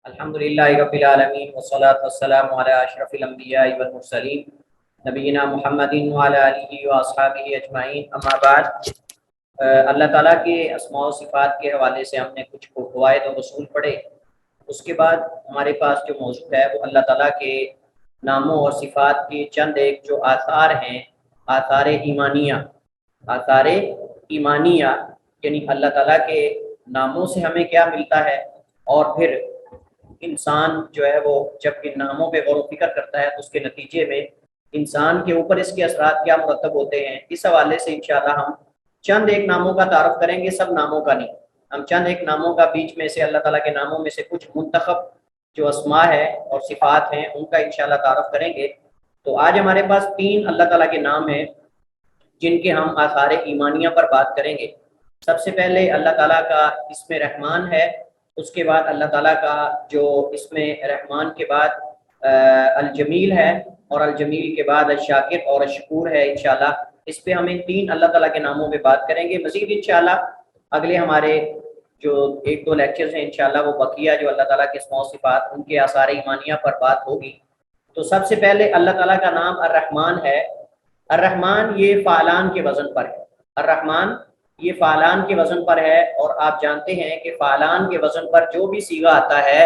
الحمدللہ رب العالمین والصلاة والسلام علی اشرف الانبیاء والمرسلین نبینا محمد وعلی آلہ واصحابہ اجمعین، اما بعد۔ اللہ تعالیٰ کے اسماء و صفات کے حوالے سے ہم نے کچھ قواعد و اصول پڑھے۔ اس کے بعد ہمارے پاس جو موضوع ہے وہ اللہ تعالیٰ کے ناموں اور صفات کے چند ایک جو آثار ہیں، آثار ایمانیہ۔ آثار ایمانیہ یعنی اللہ تعالیٰ کے ناموں سے ہمیں کیا ملتا ہے، اور پھر انسان جو ہے وہ جب ان ناموں پہ غور و فکر کرتا ہے تو اس کے نتیجے میں انسان کے اوپر اس کے اثرات کیا مرتب ہوتے ہیں۔ اس حوالے سے انشاءاللہ ہم چند ایک ناموں کا تعارف کریں گے، سب ناموں کا نہیں، ہم چند ایک ناموں کا بیچ میں سے اللہ تعالیٰ کے ناموں میں سے کچھ منتخب جو اسماء ہے اور صفات ہیں ان کا انشاءاللہ تعارف کریں گے۔ تو آج ہمارے پاس 3 اللہ تعالیٰ کے نام ہیں جن کے ہم آثار ایمانیہ پر بات کریں گے۔ سب سے پہلے اللہ تعالیٰ کا اسم رحمان ہے، اس کے بعد اللہ تعالیٰ کا جو اسم رحمان کے بعد الجمیل ہے، اور الجمیل کے بعد الشاکر اور الشکور ہے۔ انشاءاللہ اس پہ ہم ان 3 اللہ تعالیٰ کے ناموں پہ بات کریں گے۔ مزید انشاءاللہ اگلے ہمارے جو 1-2 لیکچرز ہیں انشاءاللہ وہ بقیہ جو اللہ تعالیٰ کے اسماء و صفات ان کے آثار ایمانیہ پر بات ہوگی۔ تو سب سے پہلے اللہ تعالیٰ کا نام الرحمن ہے۔ الرحمن یہ فعلان کے وزن پر ہے، الرحمن یہ فعلان کے وزن پر ہے، اور آپ جانتے ہیں کہ فعلان کے وزن پر جو بھی صیغہ آتا ہے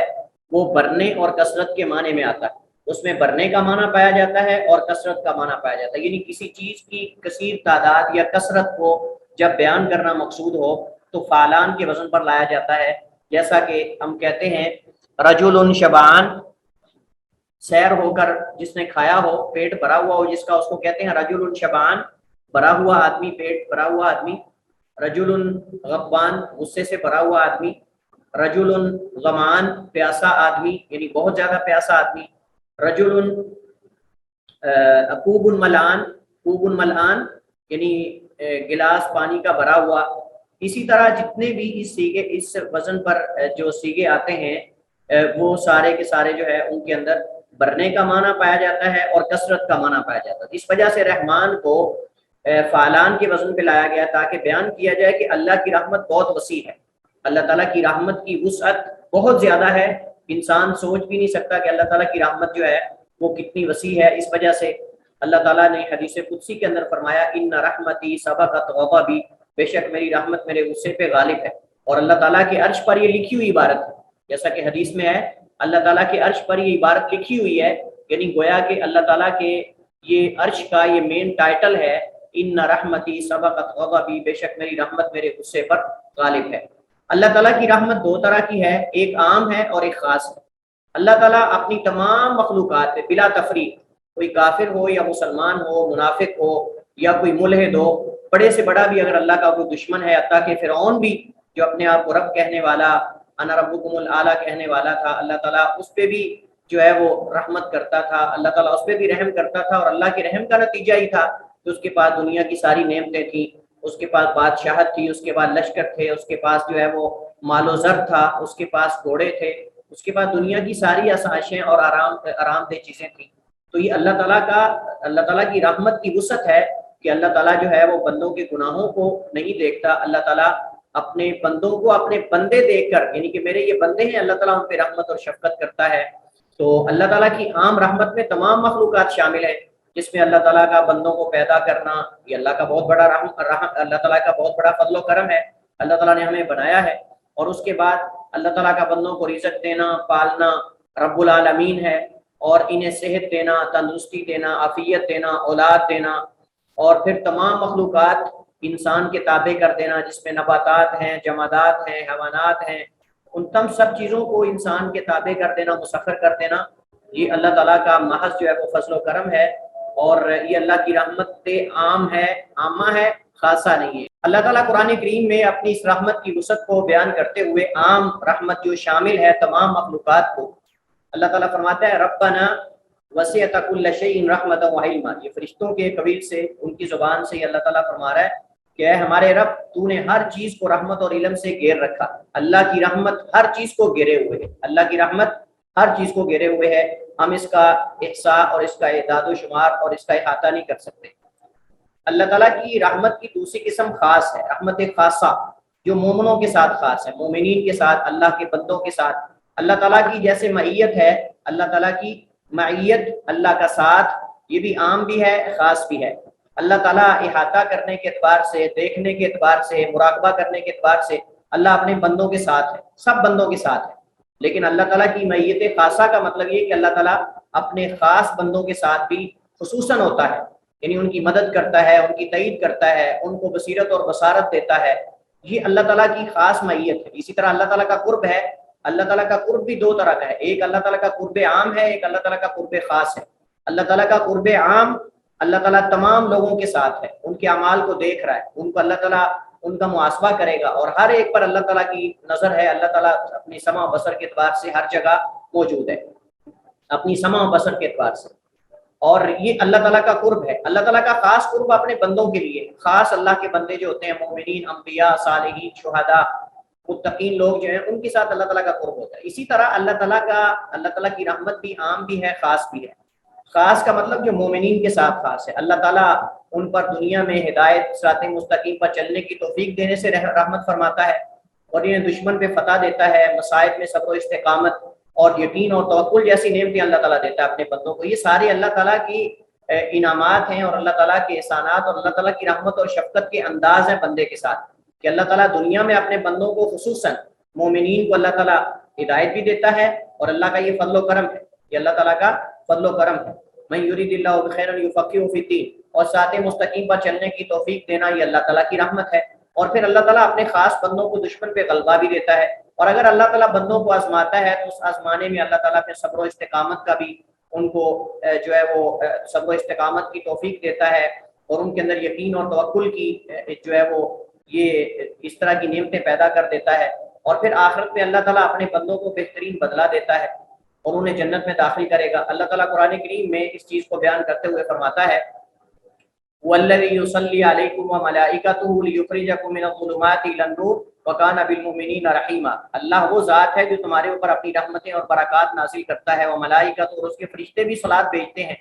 وہ بڑھنے اور کثرت کے معنی میں آتا ہے۔ اس میں بڑھنے کا معنی پایا جاتا ہے اور کثرت کا معنی پایا جاتا ہے، یعنی کسی چیز کی کثیر تعداد یا کثرت کو جب بیان کرنا مقصود ہو تو فعلان کے وزن پر لایا جاتا ہے۔ جیسا کہ ہم کہتے ہیں رجل شبعان، سیر ہو کر جس نے کھایا ہو، پیٹ بھرا ہوا ہو جس کا، اس کو کہتے ہیں رجل شبعان، بھرا ہوا آدمی، پیٹ بھرا ہوا آدمی۔ رجل غضبان، غصے سے بھرا ہوا آدمی۔ رجل ظمآن، پیاسا آدمی یعنی بہت زیادہ پیاسا آدمی۔ رجل کوب ملآن، کوب ملآن یعنی گلاس پانی کا بھرا ہوا۔ اسی طرح جتنے بھی اس وزن پر جو صیغے آتے ہیں وہ سارے کے سارے جو ہے ان کے اندر بھرنے کا معنی پایا جاتا ہے اور کثرت کا معنی پایا جاتا ہے۔ اس وجہ سے رحمان کو فعلان کے وزن پہ لایا گیا تاکہ بیان کیا جائے کہ اللہ کی رحمت بہت وسیع ہے، اللہ تعالیٰ کی رحمت کی وسعت بہت زیادہ ہے، انسان سوچ بھی نہیں سکتا کہ اللہ تعالیٰ کی رحمت جو ہے وہ کتنی وسیع ہے۔ اس وجہ سے اللہ تعالیٰ نے حدیث قدسی کے اندر فرمایا ان رحمتی سبقت غضبی، بے شک میری رحمت میرے غصے پہ غالب ہے۔ اور اللہ تعالیٰ کے عرش پر یہ لکھی ہوئی عبارت ہے، جیسا کہ حدیث میں ہے اللہ تعالیٰ کے عرش پر یہ عبارت لکھی ہوئی ہے، یعنی گویا کہ اللہ تعالیٰ کے یہ عرش کا یہ مین ٹائٹل ہے ان رحمتی سبقت غضبی، بے شک میری رحمت میرے غصے پر غالب ہے۔ اللہ تعالیٰ کی رحمت 2 طرح کی ہے، ایک عام ہے اور ایک خاص ہے۔ اللہ تعالیٰ اپنی تمام مخلوقات پہ بلا تفریق، کوئی کافر ہو یا مسلمان ہو، منافق ہو یا کوئی ملحد ہو، بڑے سے بڑا بھی اگر اللہ کا کوئی دشمن ہے، حتیٰ کہ فرعون بھی جو اپنے آپ کو رب کہنے والا، انا ربکم الاعلیٰ کہنے والا تھا، اللہ تعالیٰ اس پہ بھی جو ہے وہ رحمت کرتا تھا، اللہ تعالیٰ اس پہ بھی رحم کرتا تھا، اور اللہ کے رحم کا نتیجہ ہی تھا کہ اس کے پاس دنیا کی ساری نعمتیں تھیں، اس کے پاس بادشاہت تھی، اس کے پاس لشکر تھے، اس کے پاس جو ہے وہ مال و زر تھا، اس کے پاس گھوڑے تھے، اس کے پاس دنیا کی ساری آسائشیں اور آرام دہ چیزیں تھیں۔ تو یہ اللہ تعالیٰ کی رحمت کی وسعت ہے کہ اللہ تعالیٰ جو ہے وہ بندوں کے گناہوں کو نہیں دیکھتا، اللہ تعالیٰ اپنے بندوں کو اپنے بندے دیکھ کر، یعنی کہ میرے یہ بندے ہیں، اللہ تعالیٰ ان پہ رحمت اور شفقت کرتا ہے۔ تو اللہ تعالیٰ کی عام رحمت میں تمام مخلوقات شامل ہیں، جس میں اللہ تعالیٰ کا بندوں کو پیدا کرنا یہ اللہ کا بہت بڑا اللہ تعالیٰ کا بہت بڑا فضل و کرم ہے، اللہ تعالیٰ نے ہمیں بنایا ہے، اور اس کے بعد اللہ تعالیٰ کا بندوں کو رزق دینا، پالنا رب العالمین ہے، اور انہیں صحت دینا، تندرستی دینا، عافیت دینا، اولاد دینا، اور پھر تمام مخلوقات انسان کے تابع کر دینا، جس میں نباتات ہیں، جمادات ہیں، حیوانات ہیں، ان تم سب چیزوں کو انسان کے تابع کر دینا، مسخر کر دینا، یہ اللہ تعالیٰ کا محض جو ہے وہ فضل و کرم ہے، اور یہ اللہ کی رحمت عام ہے، عامہ ہے، خاصہ نہیں ہے۔ اللہ تعالیٰ قرآن کریم میں اپنی اس رحمت کی وسعت کو بیان کرتے ہوئے عام رحمت جو شامل ہے تمام مخلوقات کو، اللہ تعالیٰ فرماتا ہے ربنا وسعت کل شیء رحمۃ وعلما، یہ فرشتوں کے قبیل سے ان کی زبان سے یہ اللہ تعالیٰ فرما رہا ہے کہ اے ہمارے رب، تو نے ہر چیز کو رحمت اور علم سے گھیر رکھا۔ اللہ کی رحمت ہر چیز کو گھیرے ہوئے ہے، اللہ کی رحمت ہر چیز کو گھیرے ہوئے ہے، ہم اس کا احصاء اور اس کا اعداد و شمار اور اس کا احاطہ نہیں کر سکتے۔ اللہ تعالیٰ کی رحمت کی دوسری قسم خاص ہے، رحمت خاصہ جو مومنوں کے ساتھ خاص ہے، مومنین کے ساتھ، اللہ کے بندوں کے ساتھ۔ اللہ تعالیٰ کی جیسے معیت ہے، اللہ تعالیٰ کی معیت، اللہ کا ساتھ، یہ بھی عام بھی ہے خاص بھی ہے۔ اللہ تعالیٰ احاطہ کرنے کے اعتبار سے، دیکھنے کے اعتبار سے، مراقبہ کرنے کے اعتبار سے اللہ اپنے بندوں کے ساتھ ہے، سب بندوں کے ساتھ ہے۔ لیکن اللہ تعالیٰ کی معیت خاصہ کا مطلب یہ کہ اللہ تعالیٰ اپنے خاص بندوں کے ساتھ بھی خصوصاً ہوتا ہے، یعنی ان کی مدد کرتا ہے، ان کی تائید کرتا ہے، ان کو بصیرت اور بصارت دیتا ہے، یہ اللہ تعالیٰ کی خاص معیت ہے۔ اسی طرح اللہ تعالیٰ کا قرب ہے، اللہ تعالیٰ کا قرب بھی دو طرح کا ہے، ایک اللہ تعالیٰ کا قرب عام ہے، ایک اللہ تعالیٰ کا قرب خاص ہے۔ اللہ تعالیٰ کا قرب عام، اللہ تعالیٰ تمام لوگوں کے ساتھ ہے، ان کے اعمال کو دیکھ رہا ہے، ان کو اللہ تعالیٰ ان کا محاسبہ کرے گا، اور ہر ایک پر اللہ تعالیٰ کی نظر ہے۔ اللہ تعالیٰ اپنی سمع و بصر کے اعتبار سے ہر جگہ موجود ہے، اپنی سمع و بصر کے اعتبار سے، اور یہ اللہ تعالیٰ کا قرب ہے۔ اللہ تعالیٰ کا خاص قرب اپنے بندوں کے لیے، خاص اللہ کے بندے جو ہوتے ہیں، مومنین، انبیاء، صالحین، شہداء، متقین لوگ جو ہیں، ان کے ساتھ اللہ تعالیٰ کا قرب ہوتا ہے۔ اسی طرح اللہ تعالیٰ کی رحمت بھی عام بھی ہے، خاص بھی ہے۔ خاص کا مطلب جو مومنین کے ساتھ خاص ہے، اللہ تعالیٰ ان پر دنیا میں ہدایت، صراط مستقیم پر چلنے کی توفیق دینے سے رحمت فرماتا ہے، اور انہیں دشمن پہ فتح دیتا ہے، مصائب میں صبر و استقامت اور یقین اور توکل جیسی نعمتیں اللہ تعالیٰ دیتا ہے اپنے بندوں کو۔ یہ سارے اللہ تعالیٰ کی انعامات ہیں، اور اللہ تعالیٰ کے احسانات، اور اللہ تعالیٰ کی رحمت اور شفقت کے انداز ہیں بندے کے ساتھ، کہ اللہ تعالیٰ دنیا میں اپنے بندوں کو، خصوصاً مومنین کو، اللہ تعالیٰ ہدایت بھی دیتا ہے، اور اللہ کا یہ فضل و کرم ہے، یہ اللہ تعالیٰ کا فضل و کرم ہے۔ من یرید اللہ بخیرا یفقہہ فی الدین، اور صراط مستقیم پر چلنے کی توفیق دینا، یہ اللہ تعالیٰ کی رحمت ہے۔ اور پھر اللہ تعالیٰ اپنے خاص بندوں کو دشمن پہ غلبہ بھی دیتا ہے، اور اگر اللہ تعالیٰ بندوں کو آزماتا ہے تو اس آزمانے میں اللہ تعالیٰ پھر صبر و استقامت کا بھی ان کو جو ہے وہ صبر و استقامت کی توفیق دیتا ہے، اور ان کے اندر یقین اور توکل کی جو ہے وہ یہ اس طرح کی نعمتیں پیدا کر دیتا ہے، اور پھر آخرت میں اللہ تعالیٰ اپنے بندوں کو بہترین بدلہ دیتا ہے اور انہیں جنت میں داخل کرے گا۔ اللہ تعالیٰ قرآن کریم میں اس چیز کو بیان کرتے ہوئے فرماتا ہے، وَالَّذِي يُصَلِّي عَلَيْكُمْ وَمَلَائِكَتُهُ لِيُخْرِجَكُم مِّنَ الظُّلُمَاتِ إِلَى النُّورِ وَكَانَ بِالْمُؤْمِنِينَ رَحِيمًا۔ اللہ وہ ذات ہے جو تمہارے اوپر اپنی رحمتیں اور برکات نازل کرتا ہے، وملائکۃ، اور اس کے فرشتے بھی صلات بھیجتے ہیں،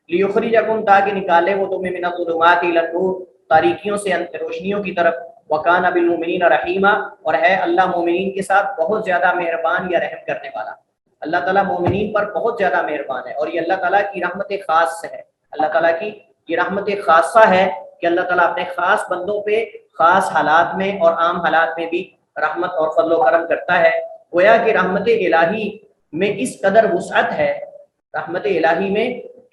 لیخرجکم، تاکہ نکالے وہ تمہیں، من الظلمات الی النور، تاریکیوں سے روشنیوں کی طرف، وکان بالمؤمنین رحیما، اور ہے اللہ مومنین کے ساتھ بہت زیادہ مہربان یا رحم کرنے والا۔ اللہ تعالیٰ مومنین پر بہت زیادہ مہربان ہے، اور یہ اللہ تعالیٰ کی رحمت خاص ہے، اللہ تعالیٰ کی یہ رحمت خاصہ ہے کہ اللہ تعالیٰ اپنے خاص بندوں پہ خاص حالات میں اور عام حالات میں بھی رحمت اور فضل و کرم کرتا ہے۔ گویا کہ رحمت الہی میں اس قدر وسعت ہے، رحمت الہی میں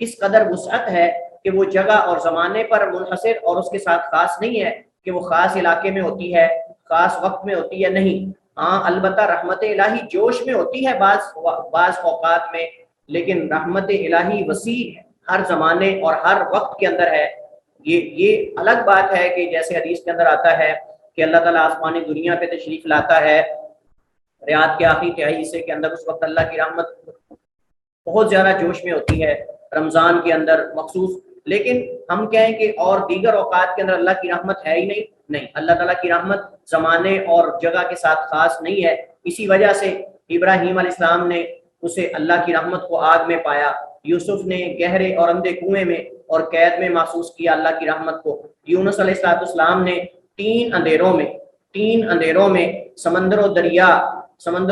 اس قدر وسعت ہے کہ وہ جگہ اور زمانے پر منحصر اور اس کے ساتھ خاص نہیں ہے کہ وہ خاص علاقے میں ہوتی ہے، خاص وقت میں ہوتی ہے، نہیں۔ ہاں البتہ رحمت الہی جوش میں ہوتی ہے بعض اوقات میں، لیکن رحمت الہی وسیع ہے، ہر زمانے اور ہر وقت کے اندر ہے۔ یہ الگ بات ہے کہ جیسے حدیث کے اندر آتا ہے کہ اللہ تعالیٰ آسمانی دنیا پہ تشریف لاتا ہے رات کے آخری تہائی حصے کے اندر، اس وقت اللہ کی رحمت بہت زیادہ جوش میں ہوتی ہے، رمضان کے اندر مخصوص۔ لیکن ہم کہیں کہ اور دیگر اوقات کے اندر اللہ کی رحمت ہے ہی نہیں، اللہ تعالیٰ کی رحمت زمانے اور جگہ کے ساتھ خاص نہیں ہے۔ اسی وجہ سے ابراہیم علیہ السلام نے اسے اللہ کی رحمت کو آگ میں پایا، یوسف نے گہرے اور اندھے کنویں میں اور قید میں محسوس کیا اللہ کی رحمت کو، یونس علیہ السلام نے تین اندھیروں میں سمندر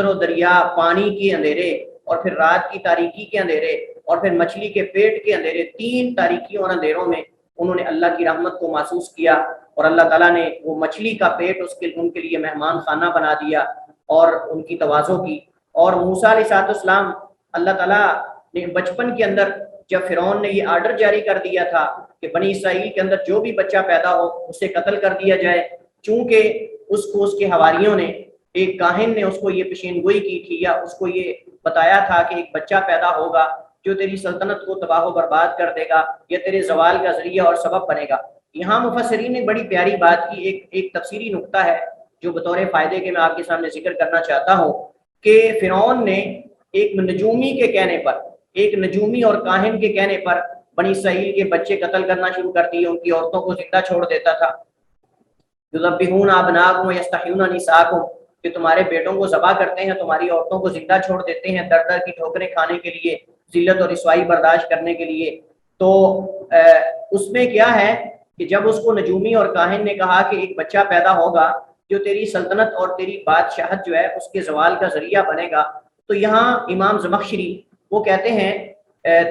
و دریا، پانی کے اندھیرے، اور پھر رات کی تاریکی کے اندھیرے، اور پھر مچھلی کے پیٹ کے اندھیرے، تین تاریکیوں اور اندھیروں میں انہوں نے اللہ کی رحمت کو محسوس کیا، اور اللہ تعالیٰ نے وہ مچھلی کا پیٹ ان کے لیے مہمان خانہ بنا دیا اور ان کی تواضع کی۔ اور موسیٰ علیہ السلام، اللہ تعالیٰ نے بچپن کے اندر جب فرعون نے یہ آرڈر جاری کر دیا تھا کہ بنی اسرائیل کے اندر جو بھی بچہ پیدا ہو اسے قتل کر دیا جائے، چونکہ اس کے حواریوں نے، ایک کاہن نے اس کو یہ پیشین گوئی کی تھی یا اس کو یہ بتایا تھا کہ ایک بچہ پیدا ہوگا جو تیری سلطنت کو تباہ و برباد کر دے گا یا تیرے زوال کا ذریعہ اور سبب بنے گا۔ یہاں مفسرین نے بڑی پیاری بات کی، ایک تفسیری نقطہ ہے جو بطور فائدے کے میں آپ کے سامنے ذکر کرنا چاہتا ہوں، کہ فرعون نے ایک نجومی اور کاہن کے کہنے پر بنی اسرائیل کے بچے قتل کرنا شروع کر دیے، ان کی عورتوں کو زندہ چھوڑ دیتا تھا۔ یذبحون ابناءکم ویستحیون نساءکم، کہ تمہارے بیٹوں کو ذبح کرتے ہیں، تمہاری عورتوں کو زندہ چھوڑ دیتے ہیں در در کی ٹھوکریں کھانے کے لیے، ذلت اور رسوائی برداشت کرنے کے لیے۔ تو اس میں کیا ہے کہ جب اس کو نجومی اور کاہن نے کہا کہ ایک بچہ پیدا ہوگا جو تیری سلطنت اور تیری بادشاہت جو ہے اس کے زوال کا ذریعہ بنے گا، تو یہاں امام زمخشری وہ کہتے ہیں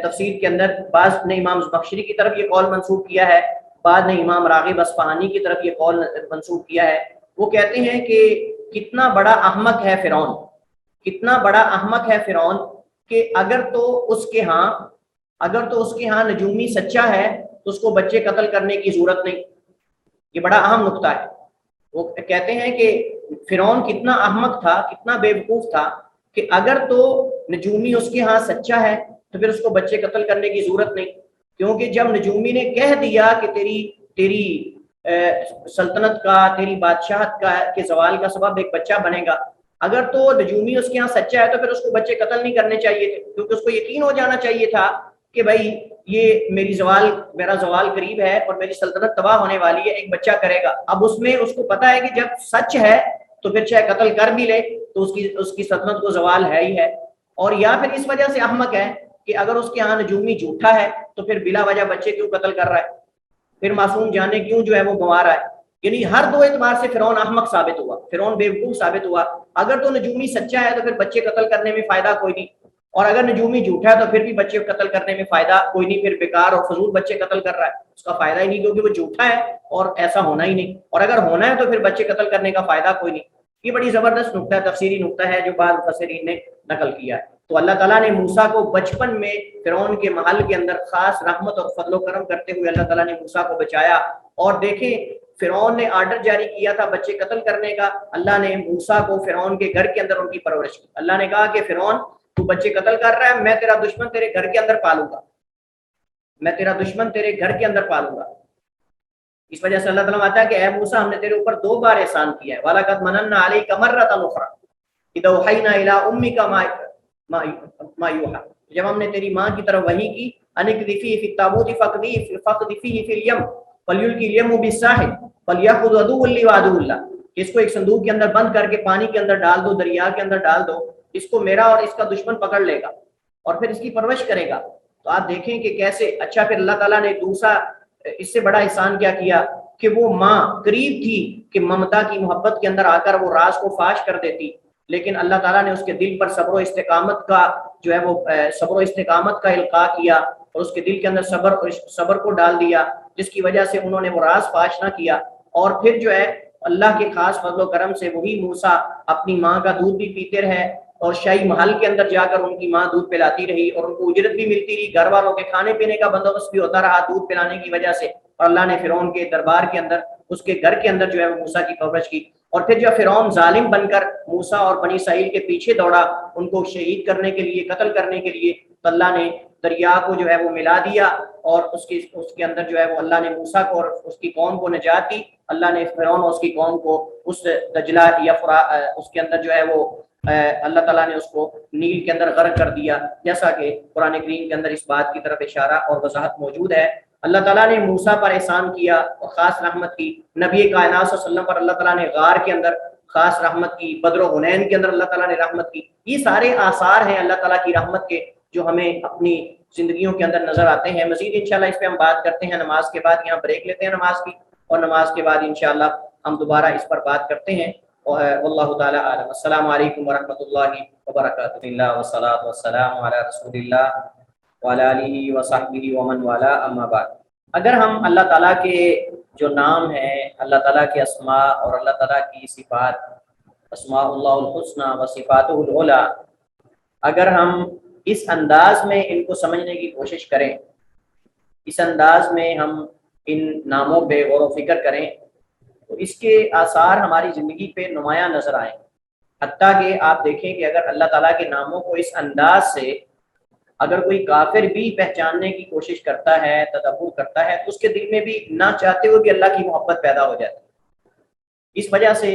تفسیر کے اندر، بعض نے امام زمخشری کی طرف یہ قول منسوب کیا ہے، بعد نے امام راغب اصفہانی کی طرف یہ قول منسوب کیا ہے. وہ کہتے ہیں کہ کتنا بڑا احمق ہے فرعون، کتنا بڑا احمق ہے فرعون، کہ اگر تو اس کے ہاں نجومی سچا ہے تو اس کو بچے قتل کرنے کی ضرورت نہیں. یہ بڑا اہم نقطہ ہے. وہ کہتے ہیں کہ فرعون کتنا احمق تھا، کتنا بے وقوف تھا، کہ اگر تو نجومی اس کے ہاں سچا ہے تو پھر اس کو بچے قتل کرنے کی ضرورت نہیں، کیونکہ جب نجومی نے کہہ دیا کہ تیری سلطنت کا، تیری بادشاہت کا کے زوال کا سبب ایک بچہ بنے گا، اگر تو نجومی اس کے ہاں سچا ہے تو پھر اس کو بچے قتل نہیں کرنے چاہیے تھے، کیونکہ اس کو یقین ہو جانا چاہیے تھا کہ بھائی یہ میرا زوال قریب ہے اور میری سلطنت تباہ ہونے والی ہے، ایک بچہ کرے گا. اب اس میں اس کو پتا ہے کہ جب سچ ہے تو پھر چاہے قتل کر بھی لے تو اس کی سلطنت کو زوال ہے ہی ہے. اور یا پھر اس وجہ سے احمق ہے کہ اگر اس کے ہاں نجومی جھوٹا ہے تو پھر بلا وجہ بچے کیوں قتل کر رہا ہے، پھر معصوم جانے کیوں جو ہے وہ گنوا رہا ہے. یعنی ہر دو اعتبار سے فرعون احمق ثابت ہوا، فرعون بیوقوف ثابت ہوا. اگر تو نجومی سچا ہے تو پھر بچے قتل کرنے میں فائدہ کوئی نہیں، اور اگر نجومی جھوٹا ہے تو پھر بھی بچے قتل کرنے میں فائدہ کوئی نہیں، پھر بیکار اور فضول بچے قتل کر رہا ہے، اس کا فائدہ ہی نہیں کیونکہ وہ جھوٹا ہے اور ایسا ہونا ہی نہیں، اور اگر ہونا ہے تو پھر بچے قتل کرنے کا فائدہ کوئی نہیں. یہ بڑی زبردست نقطہ ہے، تفسیری نقطہ ہے جو بعض مفسرین نے نقل کیا ہے. تو اللہ تعالیٰ نے موسیٰ کو بچپن میں فرعون کے محل کے اندر خاص رحمت اور فضل و کرم کرتے ہوئے اللہ تعالیٰ نے موسیٰ کو بچایا. اور دیکھیں فرعون نے آرڈر جاری کیا تھا بچے قتل کرنے کا، اللہ نے موسیٰ کو فرعون کے گھر کے اندر ان کی پرورش کی. اللہ نے کہا کہ فرعون تو بچے قتل کر رہا ہے، میں تیرا دشمن تیرے گھر کے اندر پالوں گا، میں تیرا دشمن تیرے گھر کے اندر پالوں گا. اس وجہ سے اللہ تعالیٰ آتا ہے کہ اے موسیٰ ہم نے تیرے اوپر 2 بار احسان کیا ہے. وَلَقَدْ مَنَنَّا عَلَيْكَ مَرَّةً أُخْرَىٰ إِذْ أَوْحَيْنَا إِلَىٰ أُمِّكَ مَا يُوحَىٰ، جب ہم نے تیری ماں کی طرف وحی کی، أَنِ اقْذِفِيهِ فِي التَّابُوتِ فَاقْذِفِيهِ فِي الْيَمِّ فَلْيُلْقِ الْيَمُّ بِالسَّاحِلِ فَلْيَأْخُذْ عَدُوٌّ لِّي وَعَدُوٌّ لَّهُ، اس کو ایک صندوق کے اندر بند کر کے پانی کے اندر ڈال دو، دریا کے اندر ڈال دو، اس کو میرا اور اس کا دشمن پکڑ لے گا اور پھر اس کی پرورش کرے گا. تو آپ دیکھیں کہ کیسے اچھا. پھر اللہ تعالیٰ نے دوسرا اس سے بڑا احسان کیا کیا کہ وہ ماں قریب تھی کہ ممتا کی محبت کے اندر آ کر وہ راز کو فاش کر دیتی، لیکن اللہ تعالیٰ نے اس کے دل پر صبر و استقامت کا جو ہے وہ صبر و استقامت کا القاء کیا اور اس کے دل کے اندر صبر کو ڈال دیا، جس کی وجہ سے انہوں نے وہ راز فاش نہ کیا. اور پھر جو ہے اللہ کے خاص فضل و کرم سے وہی موسیٰ اپنی ماں کا دودھ بھی پیتے رہے اور شاہی محل کے اندر جا کر ان کی ماں دودھ پلاتی رہی اور ان کو اجرت بھی ملتی رہی، گھر والوں کے کھانے پینے کا بندوبست بھی ہوتا رہا دودھ پلانے کی وجہ سے. اور اللہ نے فرعون کے دربار کے اندر اس کے گھر کے اندر جو ہے موسیٰ کی پرورش کی. اور پھر جب فرعون ظالم بن کر موسیٰ اور بنی اسرائیل کے پیچھے دوڑا ان کو شہید کرنے کے لیے، قتل کرنے کے لیے، تو اللہ نے دریا کو جو ہے وہ ملا دیا اور اس کے اندر جو ہے وہ اللہ نے موسیٰ کو اور اس کی قوم کو نجات دی. اللہ نے فرعون اور اس کی قوم کو اس دجلہ یا اس کے اندر جو ہے وہ اللہ تعالیٰ نے اس کو نیل کے اندر غرق کر دیا، جیسا کہ قرآن کریم کے اندر اس بات کی طرف اشارہ اور وضاحت موجود ہے. اللہ تعالیٰ نے موسیٰ پر احسان کیا اور خاص رحمت کی، نبی کائنات صلی اللہ علیہ وسلم پر اللہ تعالیٰ نے غار کے اندر خاص رحمت کی، بدر و حنین کے اندر اللہ تعالیٰ نے رحمت کی. یہ سارے آثار ہیں اللہ تعالیٰ کی رحمت کے جو ہمیں اپنی زندگیوں کے اندر نظر آتے ہیں. مزید انشاءاللہ اس پہ ہم بات کرتے ہیں نماز کے بعد، یہاں بریک لیتے ہیں نماز کی، اور نماز کے بعد انشاءاللہ ہم دوبارہ اس پر بات کرتے ہیں. واللہ تعالی اعلم. السلام علیکم ورحمۃ اللہ وبرکاتہ. اللہ والصلاۃ والسلام علی رسول اللہ وعلی آلہ وصحبہ ومن والا، اما بعد. اگر ہم اللہ تعالیٰ کے جو نام ہیں، اللہ تعالیٰ کے اسماء اور اللہ تعالیٰ کی صفات، اسماء اللہ الحسنى و صفاتہ العلی، اگر ہم اس انداز میں ان کو سمجھنے کی کوشش کریں، اس انداز میں ہم ان ناموں پہ غور و فکر کریں، تو اس کے آثار ہماری زندگی پہ نمایاں نظر آئیں. حتیٰ کہ آپ دیکھیں کہ اگر اللہ تعالیٰ کے ناموں کو اس انداز سے اگر کوئی کافر بھی پہچاننے کی کوشش کرتا ہے، تدبر کرتا ہے، تو اس کے دل میں بھی نہ چاہتے ہوئے بھی اللہ کی محبت پیدا ہو جاتی ہے. اس وجہ سے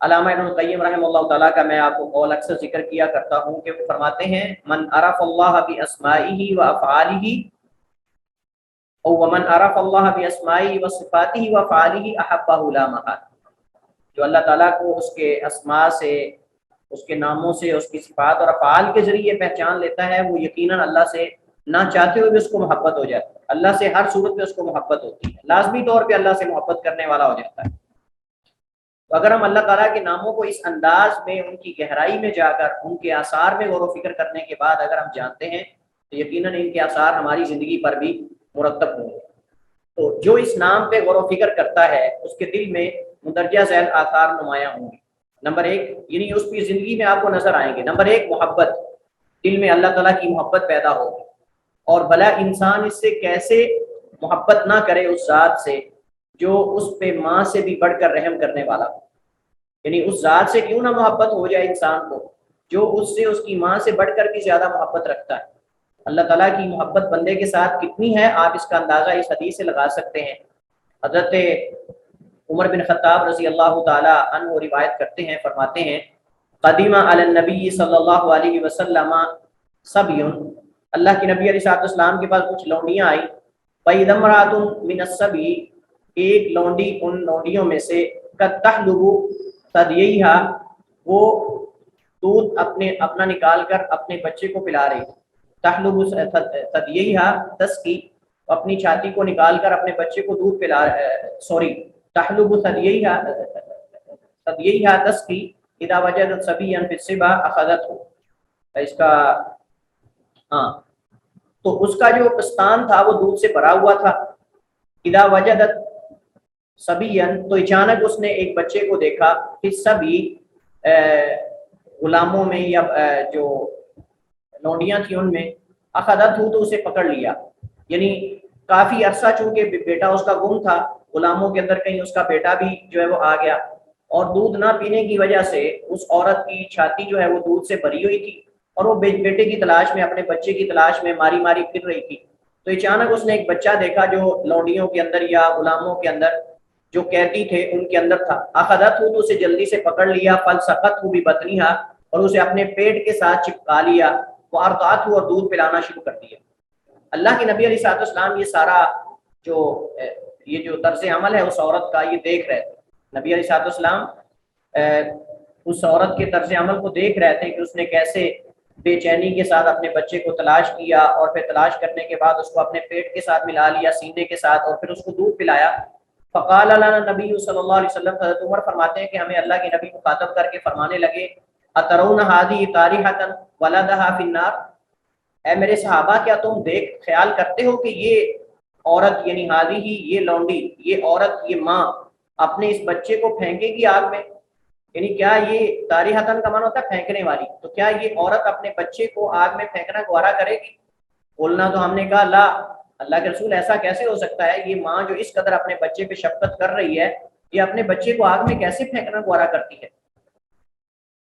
علامہ ابن القیم رحمہ اللہ تعالیٰ کا میں آپ کو قول اکثر ذکر کیا کرتا ہوں کہ وہ فرماتے ہیں من عرف اللہ باسمائہ وافعالہ او ومن عرف اللہ باسمائہ وصفاتہ وافعالہ احبہ لا محالہ. جو اللہ تعالیٰ کو اس کے اسماء سے، اس کے ناموں سے، اس کی صفات اور افعال کے ذریعے پہچان لیتا ہے، وہ یقیناً اللہ سے نہ چاہتے ہوئے بھی اس کو محبت ہو جاتی ہے. اللہ سے ہر صورت میں اس کو محبت ہوتی ہے، لازمی طور پہ اللہ سے محبت کرنے والا ہو جاتا ہے. تو اگر ہم اللہ تعالیٰ کے ناموں کو اس انداز میں ان کی گہرائی میں جا کر ان کے آثار میں غور و فکر کرنے کے بعد اگر ہم جانتے ہیں تو یقیناً ان کے آثار ہماری زندگی پر بھی مرتب ہوں گے۔ تو جو اس نام پہ غور و فکر کرتا ہے اس کے دل میں مندرجہ ذیل آثار نمایاں ہوں گے۔ نمبر ایک، یعنی اس کی زندگی میں آپ کو نظر آئیں گے، نمبر ایک محبت، دل میں اللہ تعالیٰ کی محبت پیدا ہوگی، اور بھلا انسان اس سے کیسے محبت نہ کرے اس ذات سے جو اس پہ ماں سے بھی بڑھ کر رحم کرنے والا ہو، یعنی اس ذات سے کیوں نہ محبت ہو جائے انسان کو جو اس سے اس کی ماں سے بڑھ کر بھی زیادہ محبت رکھتا ہے۔ اللہ تعالیٰ کی محبت بندے کے ساتھ کتنی ہے آپ اس کا اندازہ اس حدیث سے لگا سکتے ہیں۔ حضرت عمر بن خطاب رضی اللہ تعالی عنہ روایت کرتے ہیں، فرماتے ہیں قدیمہ علی النبی صلی اللہ علیہ وسلم صبی، اللہ کے نبی علیہ السلام کے پاس کچھ لونڈیاں آئی، فَإِذَا امْرَأَةٌ مِنَ الصَّبِي، ایک لونڈی ان لونڈیوں میں سے، قد تحلب ثدییہا، وہ دودھ اپنا نکال کر اپنے بچے کو پلا رہی، تحلب ثدییہا تسقی، اپنی چھاتی کو نکال کر اپنے بچے کو دودھ پلا، تحلب ثدییہا تسقی اذا وجدت صبیا فی الصبا اخذته، اس کا ہاں تو اس کا جو پستان تھا وہ دودھ سے بھرا ہوا تھا، اذا وجدت صبیا، تو اچانک اس نے ایک بچے کو دیکھا، فی الصبی، غلاموں میں یا جو لونڈیاں تھیں ان میں، اخذته، تو اسے پکڑ لیا، یعنی کافی عرصہ چونکہ بیٹا اس کا گم تھا، غلاموں کے اندر کہیں اس کا بیٹا بھی جو ہے وہ آ گیا، اور دودھ نہ پینے کی وجہ سے اس عورت کی چھاتی جو ہے وہ دودھ سے بھری ہوئی تھی، اور وہ بیٹے کی تلاش میں، اپنے بچے کی تلاش میں ماری ماری پھر رہی تھی۔ تو اچانک اس نے ایک بچہ دیکھا جو لونڈیوں کے اندر یا غلاموں کے اندر جو قیدی تھے ان کے اندر تھا، اخذته، تو اسے جلدی سے پکڑ لیا، فلسقته ببطنها، اور اسے اپنے پیٹ کے ساتھ چپکا لیا، وارضعته، اور دودھ پلانا شروع کر دیا۔ اللہ کے نبی علیہ السلام یہ سارا جو طرز عمل ہے اس عورت کا یہ دیکھ رہے تھے۔ نبی علیہ السلام اس عورت کے طرز عمل کو دیکھ رہے تھے کہ اس نے کیسے بے چینی کے ساتھ اپنے بچے کو تلاش کیا، اور پھر تلاش کرنے کے بعد اس کو اپنے پیٹ کے ساتھ ملا لیا، سینے کے ساتھ، اور پھر اس کو دودھ پلایا۔ فقال لنا نبی صلی اللہ علیہ وسلم، حضرت عمر فرماتے ہیں کہ ہمیں اللہ کے نبی مخاطب کر کے فرمانے لگے، اترون هذه طارحة ولدها في النار، اے میرے صحابہ کیا تم خیال کرتے ہو کہ یہ عورت، یعنی ہادی ہی، یہ لونڈی، یہ عورت، یہ ماں اپنے اس بچے کو پھینکے گی آگ میں؟ یعنی کیا یہ طاریحتن کا معنی ہوتا ہے پھینکنے والی، تو کیا یہ عورت اپنے بچے کو آگ میں پھینکنا گوارا کرے گی؟ بولنا تو ہم نے کہا لا، اللہ کے رسول ایسا کیسے ہو سکتا ہے، یہ ماں جو اس قدر اپنے بچے پہ شفقت کر رہی ہے یہ اپنے بچے کو آگ میں کیسے پھینکنا گوارا کرتی ہے؟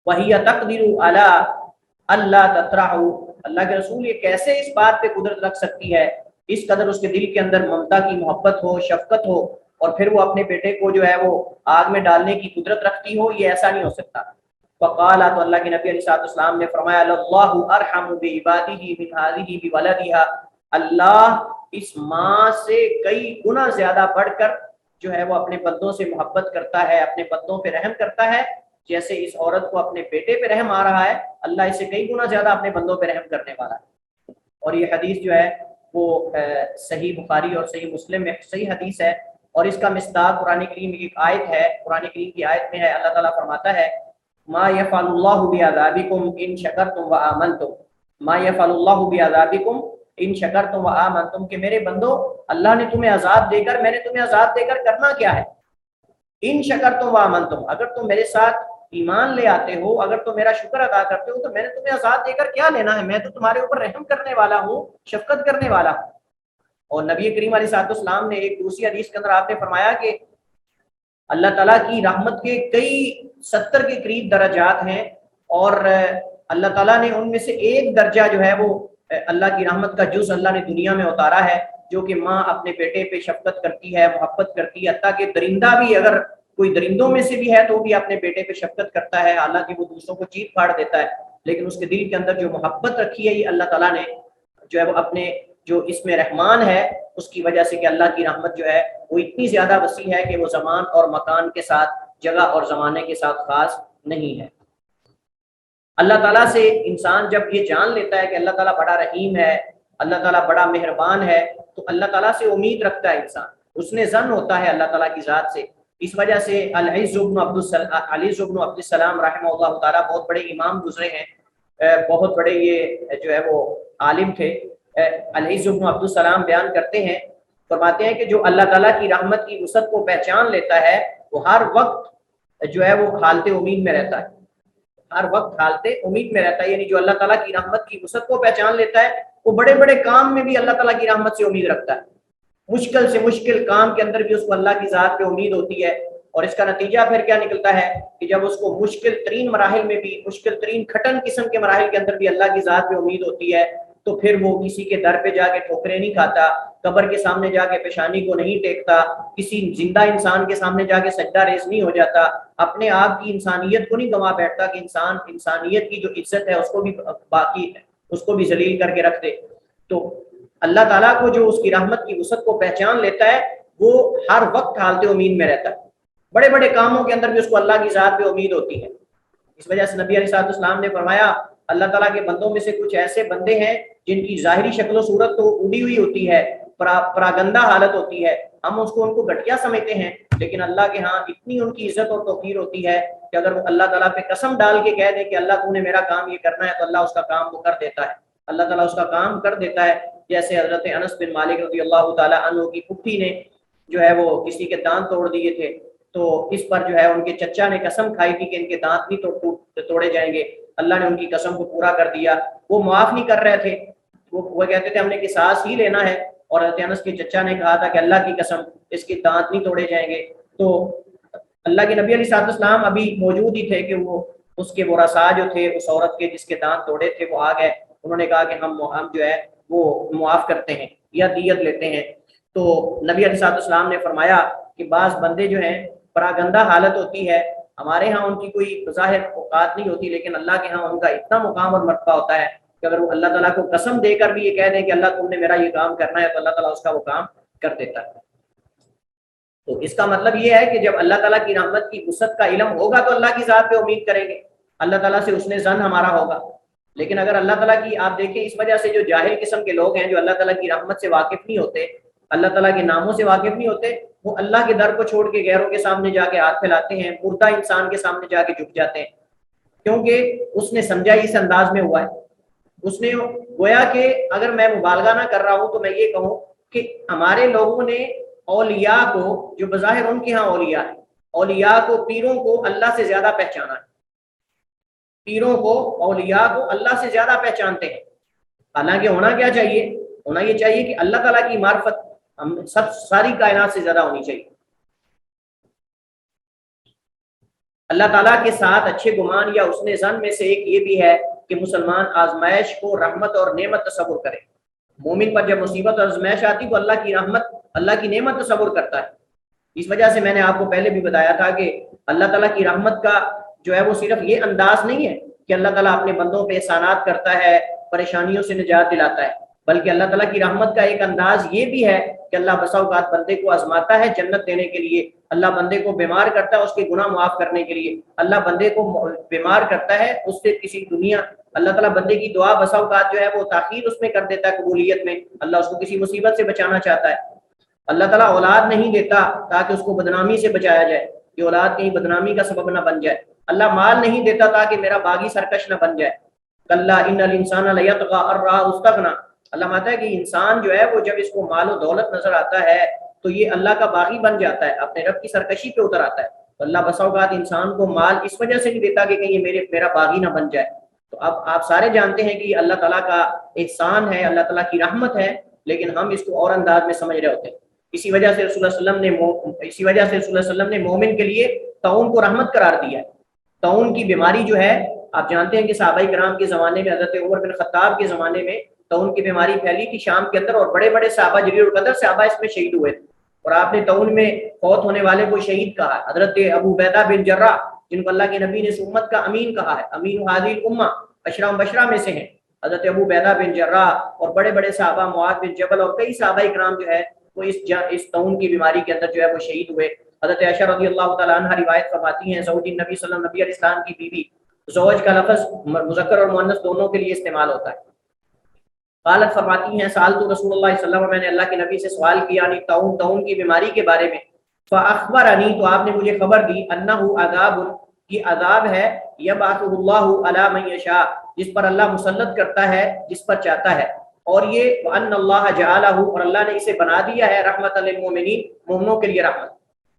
وَهِيَ تَقْدِرُ عَلَىٰ أَلَّا تَطْرَحُ، اللہ کے رسول یہ کیسے اس بات پہ قدرت رکھ سکتی ہے، اس قدر اس کے دل کے اندر ممتا کی محبت ہو، شفقت ہو، اور پھر وہ اپنے بیٹے کو جو ہے وہ آگ میں ڈالنے کی قدرت رکھتی ہو؟ یہ ایسا نہیں ہو سکتا۔ فقال، تو اللہ کے نبی علیہ السلام نے فرمایا، اللہ ارحم بعبادہ من ہذہ بولدہا، اللہ اس ماں سے کئی گنا زیادہ بڑھ کر جو ہے وہ اپنے بندوں سے محبت کرتا ہے، اپنے بندوں پہ رحم کرتا ہے، جیسے اس عورت کو اپنے بیٹے پہ رحم آ رہا ہے، اللہ اس سے کئی گنا زیادہ اپنے بندوں پہ رحم کرنے والا ہے۔ اور یہ حدیث جو ہے وہ صحیح بخاری اور صحیح مسلم میں صحیح حدیث ہے، اور اس کا مصداق قرآن کریم کی ایک آیت ہے، قرآن کریم کی آیت میں ہے، اللہ تعالیٰ فرماتا ہے ما یفعل اللہ بعذابکم ان شکرتم وآمنتم، ما یفعل اللہ بعذابکم ان شکرتم وآمنتم، کہ میرے بندو اللہ نے تمہیں عذاب دے کر، میں نے تمہیں عذاب دے کر کرنا کیا ہے؟ ان شکرتم وآمنتم، اگر تم میرے ساتھ ایمان لے آتے ہو، اگر تم میرا شکر ادا کرتے ہو تو میں نے تمہیں عذاب دے کر کیا لینا ہے، میں تو تمہارے اوپر رحم کرنے والا ہوں، شفقت کرنے والا ہوں۔ اور نبی کریم علیہ السلام نے ایک دوسری حدیث کے اندر آپ نے فرمایا کہ اللہ تعالیٰ کی رحمت کے کئی 70 کے قریب درجات ہیں، اور اللہ تعالیٰ نے ان میں سے ایک درجہ جو ہے وہ اللہ کی رحمت کا جز اللہ نے دنیا میں اتارا ہے، جو کہ ماں اپنے بیٹے پہ شفقت کرتی ہے، محبت کرتی ہے، حتیٰ کہ درندہ بھی اگر کوئی درندوں میں سے بھی ہے تو بھی اپنے بیٹے پہ شفقت کرتا ہے، حالانکہ وہ دوسروں کو چیر پھاڑ دیتا ہے، لیکن اس کے دل کے اندر جو محبت رکھی ہے یہ اللہ تعالیٰ نے جو ہے وہ اپنے جو اس میں رحمان ہے اس کی وجہ سے، کہ اللہ کی رحمت جو ہے وہ اتنی زیادہ وسیع ہے کہ وہ زمان اور مکان کے ساتھ، جگہ اور زمانے کے ساتھ خاص نہیں ہے۔ اللہ تعالیٰ سے انسان جب یہ جان لیتا ہے کہ اللہ تعالیٰ بڑا رحیم ہے، اللہ تعالیٰ بڑا مہربان ہے، تو اللہ تعالیٰ سے امید رکھتا ہے انسان، اس نے ظن ہوتا ہے اللہ تعالیٰ کی ذات سے اس وجہ سے العز بن عبد السلام رحمہ اللہ تعالیٰ بہت بڑے امام گزرے ہیں، بہت بڑے یہ جو ہے وہ عالم تھے۔ العز بن عبد السلام بیان کرتے ہیں، فرماتے ہیں کہ جو اللہ تعالیٰ کی رحمت کی وسعت کو پہچان لیتا ہے وہ ہر وقت جو ہے وہ حالت امید میں رہتا ہے، ہر وقت حالت امید میں رہتا ہے۔ یعنی جو اللہ تعالیٰ کی رحمت کی وسعت کو پہچان لیتا ہے وہ بڑے بڑے کام میں بھی اللہ تعالیٰ کی رحمت سے امید رکھتا ہے، مشکل سے مشکل کام کے اندر بھی اس کو اللہ کی ذات پہ امید ہوتی ہے۔ اور اس کا نتیجہ پھر کیا نکلتا ہے کہ جب اس کو مشکل ترین مراحل میں بھی، مشکل ترین کھٹن قسم کے مراحل کے اندر بھی اللہ کی ذات پہ امید ہوتی ہے، تو پھر وہ کسی کے در پہ جا کے ٹھوکریں نہیں کھاتا، قبر کے سامنے جا کے پیشانی کو نہیں ٹیکتا، کسی زندہ انسان کے سامنے جا کے سجدہ ریز نہیں ہو جاتا، اپنے آپ کی انسانیت کو نہیں گنوا بیٹھتا کہ انسانیت کی جو عزت ہے اس کو بھی باقی ہے، اس کو بھی ذلیل کر کے رکھ دے۔ تو اللہ تعالیٰ کو جو اس کی رحمت کی وسعت کو پہچان لیتا ہے وہ ہر وقت حالت امید میں رہتا ہے، بڑے بڑے کاموں کے اندر بھی اس کو اللہ کی ذات پہ امید ہوتی ہے۔ اس وجہ سے نبی علیہ السلام نے فرمایا اللہ تعالیٰ کے بندوں میں سے کچھ ایسے بندے ہیں جن کی ظاہری شکل و صورت تو اڑی ہوئی ہوتی ہے، پراگندہ حالت ہوتی ہے، ہم اس کو ان کو گھٹیا سمجھتے ہیں، لیکن اللہ کے ہاں اتنی ان کی عزت اور توقیر ہوتی ہے کہ اگر وہ اللہ تعالیٰ پہ قسم ڈال کے کہہ دے کہ اللہ تو نے میرا کام یہ کرنا ہے، تو اللہ اس کا کام وہ کر دیتا ہے، اللہ تعالیٰ اس کا کام کر دیتا ہے۔ جیسے حضرت انس بن مالک رضی اللہ تعالیٰ عنہ کی پھپھی نے جو ہے وہ کسی کے دانت توڑ دیے تھے، تو اس پر جو ہے ان کے چچا نے قسم کھائی تھی کہ ان کے دانت نہیں توڑے جائیں گے، اللہ نے ان کی قسم کو پورا کر دیا، وہ معاف نہیں کر رہے تھے، وہ کہتے تھے ہم نے قصاص ہی لینا ہے، اور حضرت انس کے چچا نے کہا تھا کہ اللہ کی قسم اس کے دانت نہیں توڑے جائیں گے۔ تو اللہ کے نبی علیہ السلام ابھی موجود ہی تھے کہ وہ اس کے ورثاء جو تھے اس عورت کے جس کے دانت توڑے تھے وہ آ گئے، انہوں نے کہا کہ ہم جو ہے وہ معاف کرتے ہیں یا دیت لیتے ہیں۔ تو نبی علیہ السلام نے فرمایا کہ بعض بندے جو ہیں پراگندہ حالت ہوتی ہے، ہمارے ہاں ان کی کوئی ظاہر اوقات نہیں ہوتی، لیکن اللہ کے ہاں ان کا اتنا مقام اور مرتبہ ہوتا ہے کہ اگر وہ اللہ تعالیٰ کو قسم دے کر بھی یہ کہہ دیں کہ اللہ تم نے میرا یہ کام کرنا ہے، تو اللہ تعالیٰ اس کا وہ کام کر دیتا ہے۔ تو اس کا مطلب یہ ہے کہ جب اللہ تعالیٰ کی رحمت کی وسعت کا علم ہوگا تو اللہ کی ذات پہ امید کریں گے، اللہ تعالیٰ سے حسن ظن ہمارا ہوگا۔ لیکن اگر اللہ تعالیٰ کی آپ دیکھیں، اس وجہ سے جو جاہل قسم کے لوگ ہیں جو اللہ تعالیٰ کی رحمت سے واقف نہیں ہوتے، اللہ تعالیٰ کے ناموں سے واقف نہیں ہوتے، وہ اللہ کے در کو چھوڑ کے غیروں کے سامنے جا کے ہاتھ پھیلاتے ہیں، مردہ انسان کے سامنے جا کے جھک جاتے ہیں، کیونکہ اس نے سمجھا اس انداز میں ہوا ہے، اس نے گویا کہ اگر میں مبالغہ نہ کر رہا ہوں تو میں یہ کہوں کہ ہمارے لوگوں نے اولیاء کو، جو بظاہر ان کے ہاں اولیاء ہیں، اولیاء کو، پیروں کو اللہ سے زیادہ پہچانا ہے، پیروں کو، اولیاء کو اللہ سے زیادہ پہچانتے ہیں۔ حالانکہ ہونا کیا چاہیے؟ ہونا یہ چاہیے کہ اللہ تعالیٰ کی معرفت ہم سب ساری کائنات سے زیادہ ہونی چاہیے۔ اللہ تعالیٰ کے ساتھ اچھے گمان یا حسن ظن میں سے ایک یہ بھی ہے کہ مسلمان آزمائش کو رحمت اور نعمت تصور کرے۔ مومن پر جب مصیبت اور آزمائش آتی تو اللہ کی رحمت، اللہ کی نعمت تصور کرتا ہے۔ اس وجہ سے میں نے آپ کو پہلے بھی بتایا تھا کہ اللہ تعالیٰ کی رحمت کا جو ہے وہ صرف یہ انداز نہیں ہے کہ اللہ تعالیٰ اپنے بندوں پہ احسانات کرتا ہے، پریشانیوں سے نجات دلاتا ہے، بلکہ اللہ تعالیٰ کی رحمت کا ایک انداز یہ بھی ہے کہ اللہ بسا اوقات بندے کو آزماتا ہے جنت دینے کے لیے، اللہ بندے کو بیمار کرتا ہے اس کے گناہ معاف کرنے کے لیے، اللہ بندے کو بیمار کرتا ہے اس سے کسی دنیا، اللہ تعالیٰ بندے کی دعا بسا اوقات جو ہے وہ تاخیر اس میں کر دیتا ہے، قبولیت میں، اللہ اس کو کسی مصیبت سے بچانا چاہتا ہے۔ اللہ تعالیٰ اولاد نہیں دیتا تاکہ اس کو بدنامی سے بچایا جائے کہ اولاد کہیں بدنامی کا سبب نہ بن جائے، اللہ مال نہیں دیتا تاکہ میرا باغی سرکش نہ بن جائے، کلا ان الانسان لیطغی ان رآہ استغنی، اللہ ماتا ہے کہ انسان جو ہے وہ جب اس کو مال و دولت نظر آتا ہے تو یہ اللہ کا باغی بن جاتا ہے، اپنے رب کی سرکشی پہ اتر آتا ہے۔ تو اللہ بسا اوقات انسان کو مال اس وجہ سے نہیں دیتا کہ کہیں یہ میرا باغی نہ بن جائے۔ تو اب آپ سارے جانتے ہیں کہ یہ اللہ تعالیٰ کا احسان ہے، اللہ تعالیٰ کی رحمت ہے، لیکن ہم اس کو اور انداز میں سمجھ رہے ہوتے ہیں۔ اسی وجہ سے رسول اللہ صلی اللہ علیہ وسلم نے مومن کے لیے طاعون کو رحمت قرار دیا ہے۔ طاعون کی بیماری جو ہے آپ جانتے ہیں کہ صحابہ کرام کے زمانے میں، حضرت عمر بن خطاب کے زمانے میں طاعون کی بیماری پھیلی تھی شام کے اندر، اور بڑے بڑے صحابہ جلیل القدر صحابہ اس میں شہید ہوئے تھے، اور آپ نے طاعون میں فوت ہونے والے کو شہید کہا۔ حضرت ابو عبیدہ بن جراح جن کو اللہ کے نبی نے اس امت کا امین کہا ہے، امین هذه الامہ، اشرا مبشرہ میں سے ہیں، حضرت ابو عبیدہ بن جراح اور بڑے بڑے صحابہ معاذ بن جبل اور کئی صحابہ کرام جو ہے وہ اس طاعون کی بیماری کے اندر جو ہے وہ شہید ہوئے۔ حضرت عائشہ رضی اللہ تعالیٰ عنہ روایت فرماتی ہیں، زوج نبی صلی اللہ علیہ وسلم، نبی علیہ السلام کی بیوی، زوج کا لفظ مذکر اور مؤنث دونوں کے لیے استعمال ہوتا ہے۔ قالت فرماتی ہیں، سألت رسول اللہ صلی اللہ علیہ وسلم، میں نے اللہ کے نبی سے سوال کیا، یعنی طاعون کی بیماری کے بارے میں، فاخبرنی تو آپ نے مجھے خبر دی انہ عذاب کی عذاب ہے یبعث اللہ علی من یشاء جس پر اللہ مسلط کرتا ہے جس پر چاہتا ہے اور یہ وان اللہ جعلہ اور اللہ نے اسے بنا دیا ہے رحمت للمؤمنین مومنوں کے لیے رحمت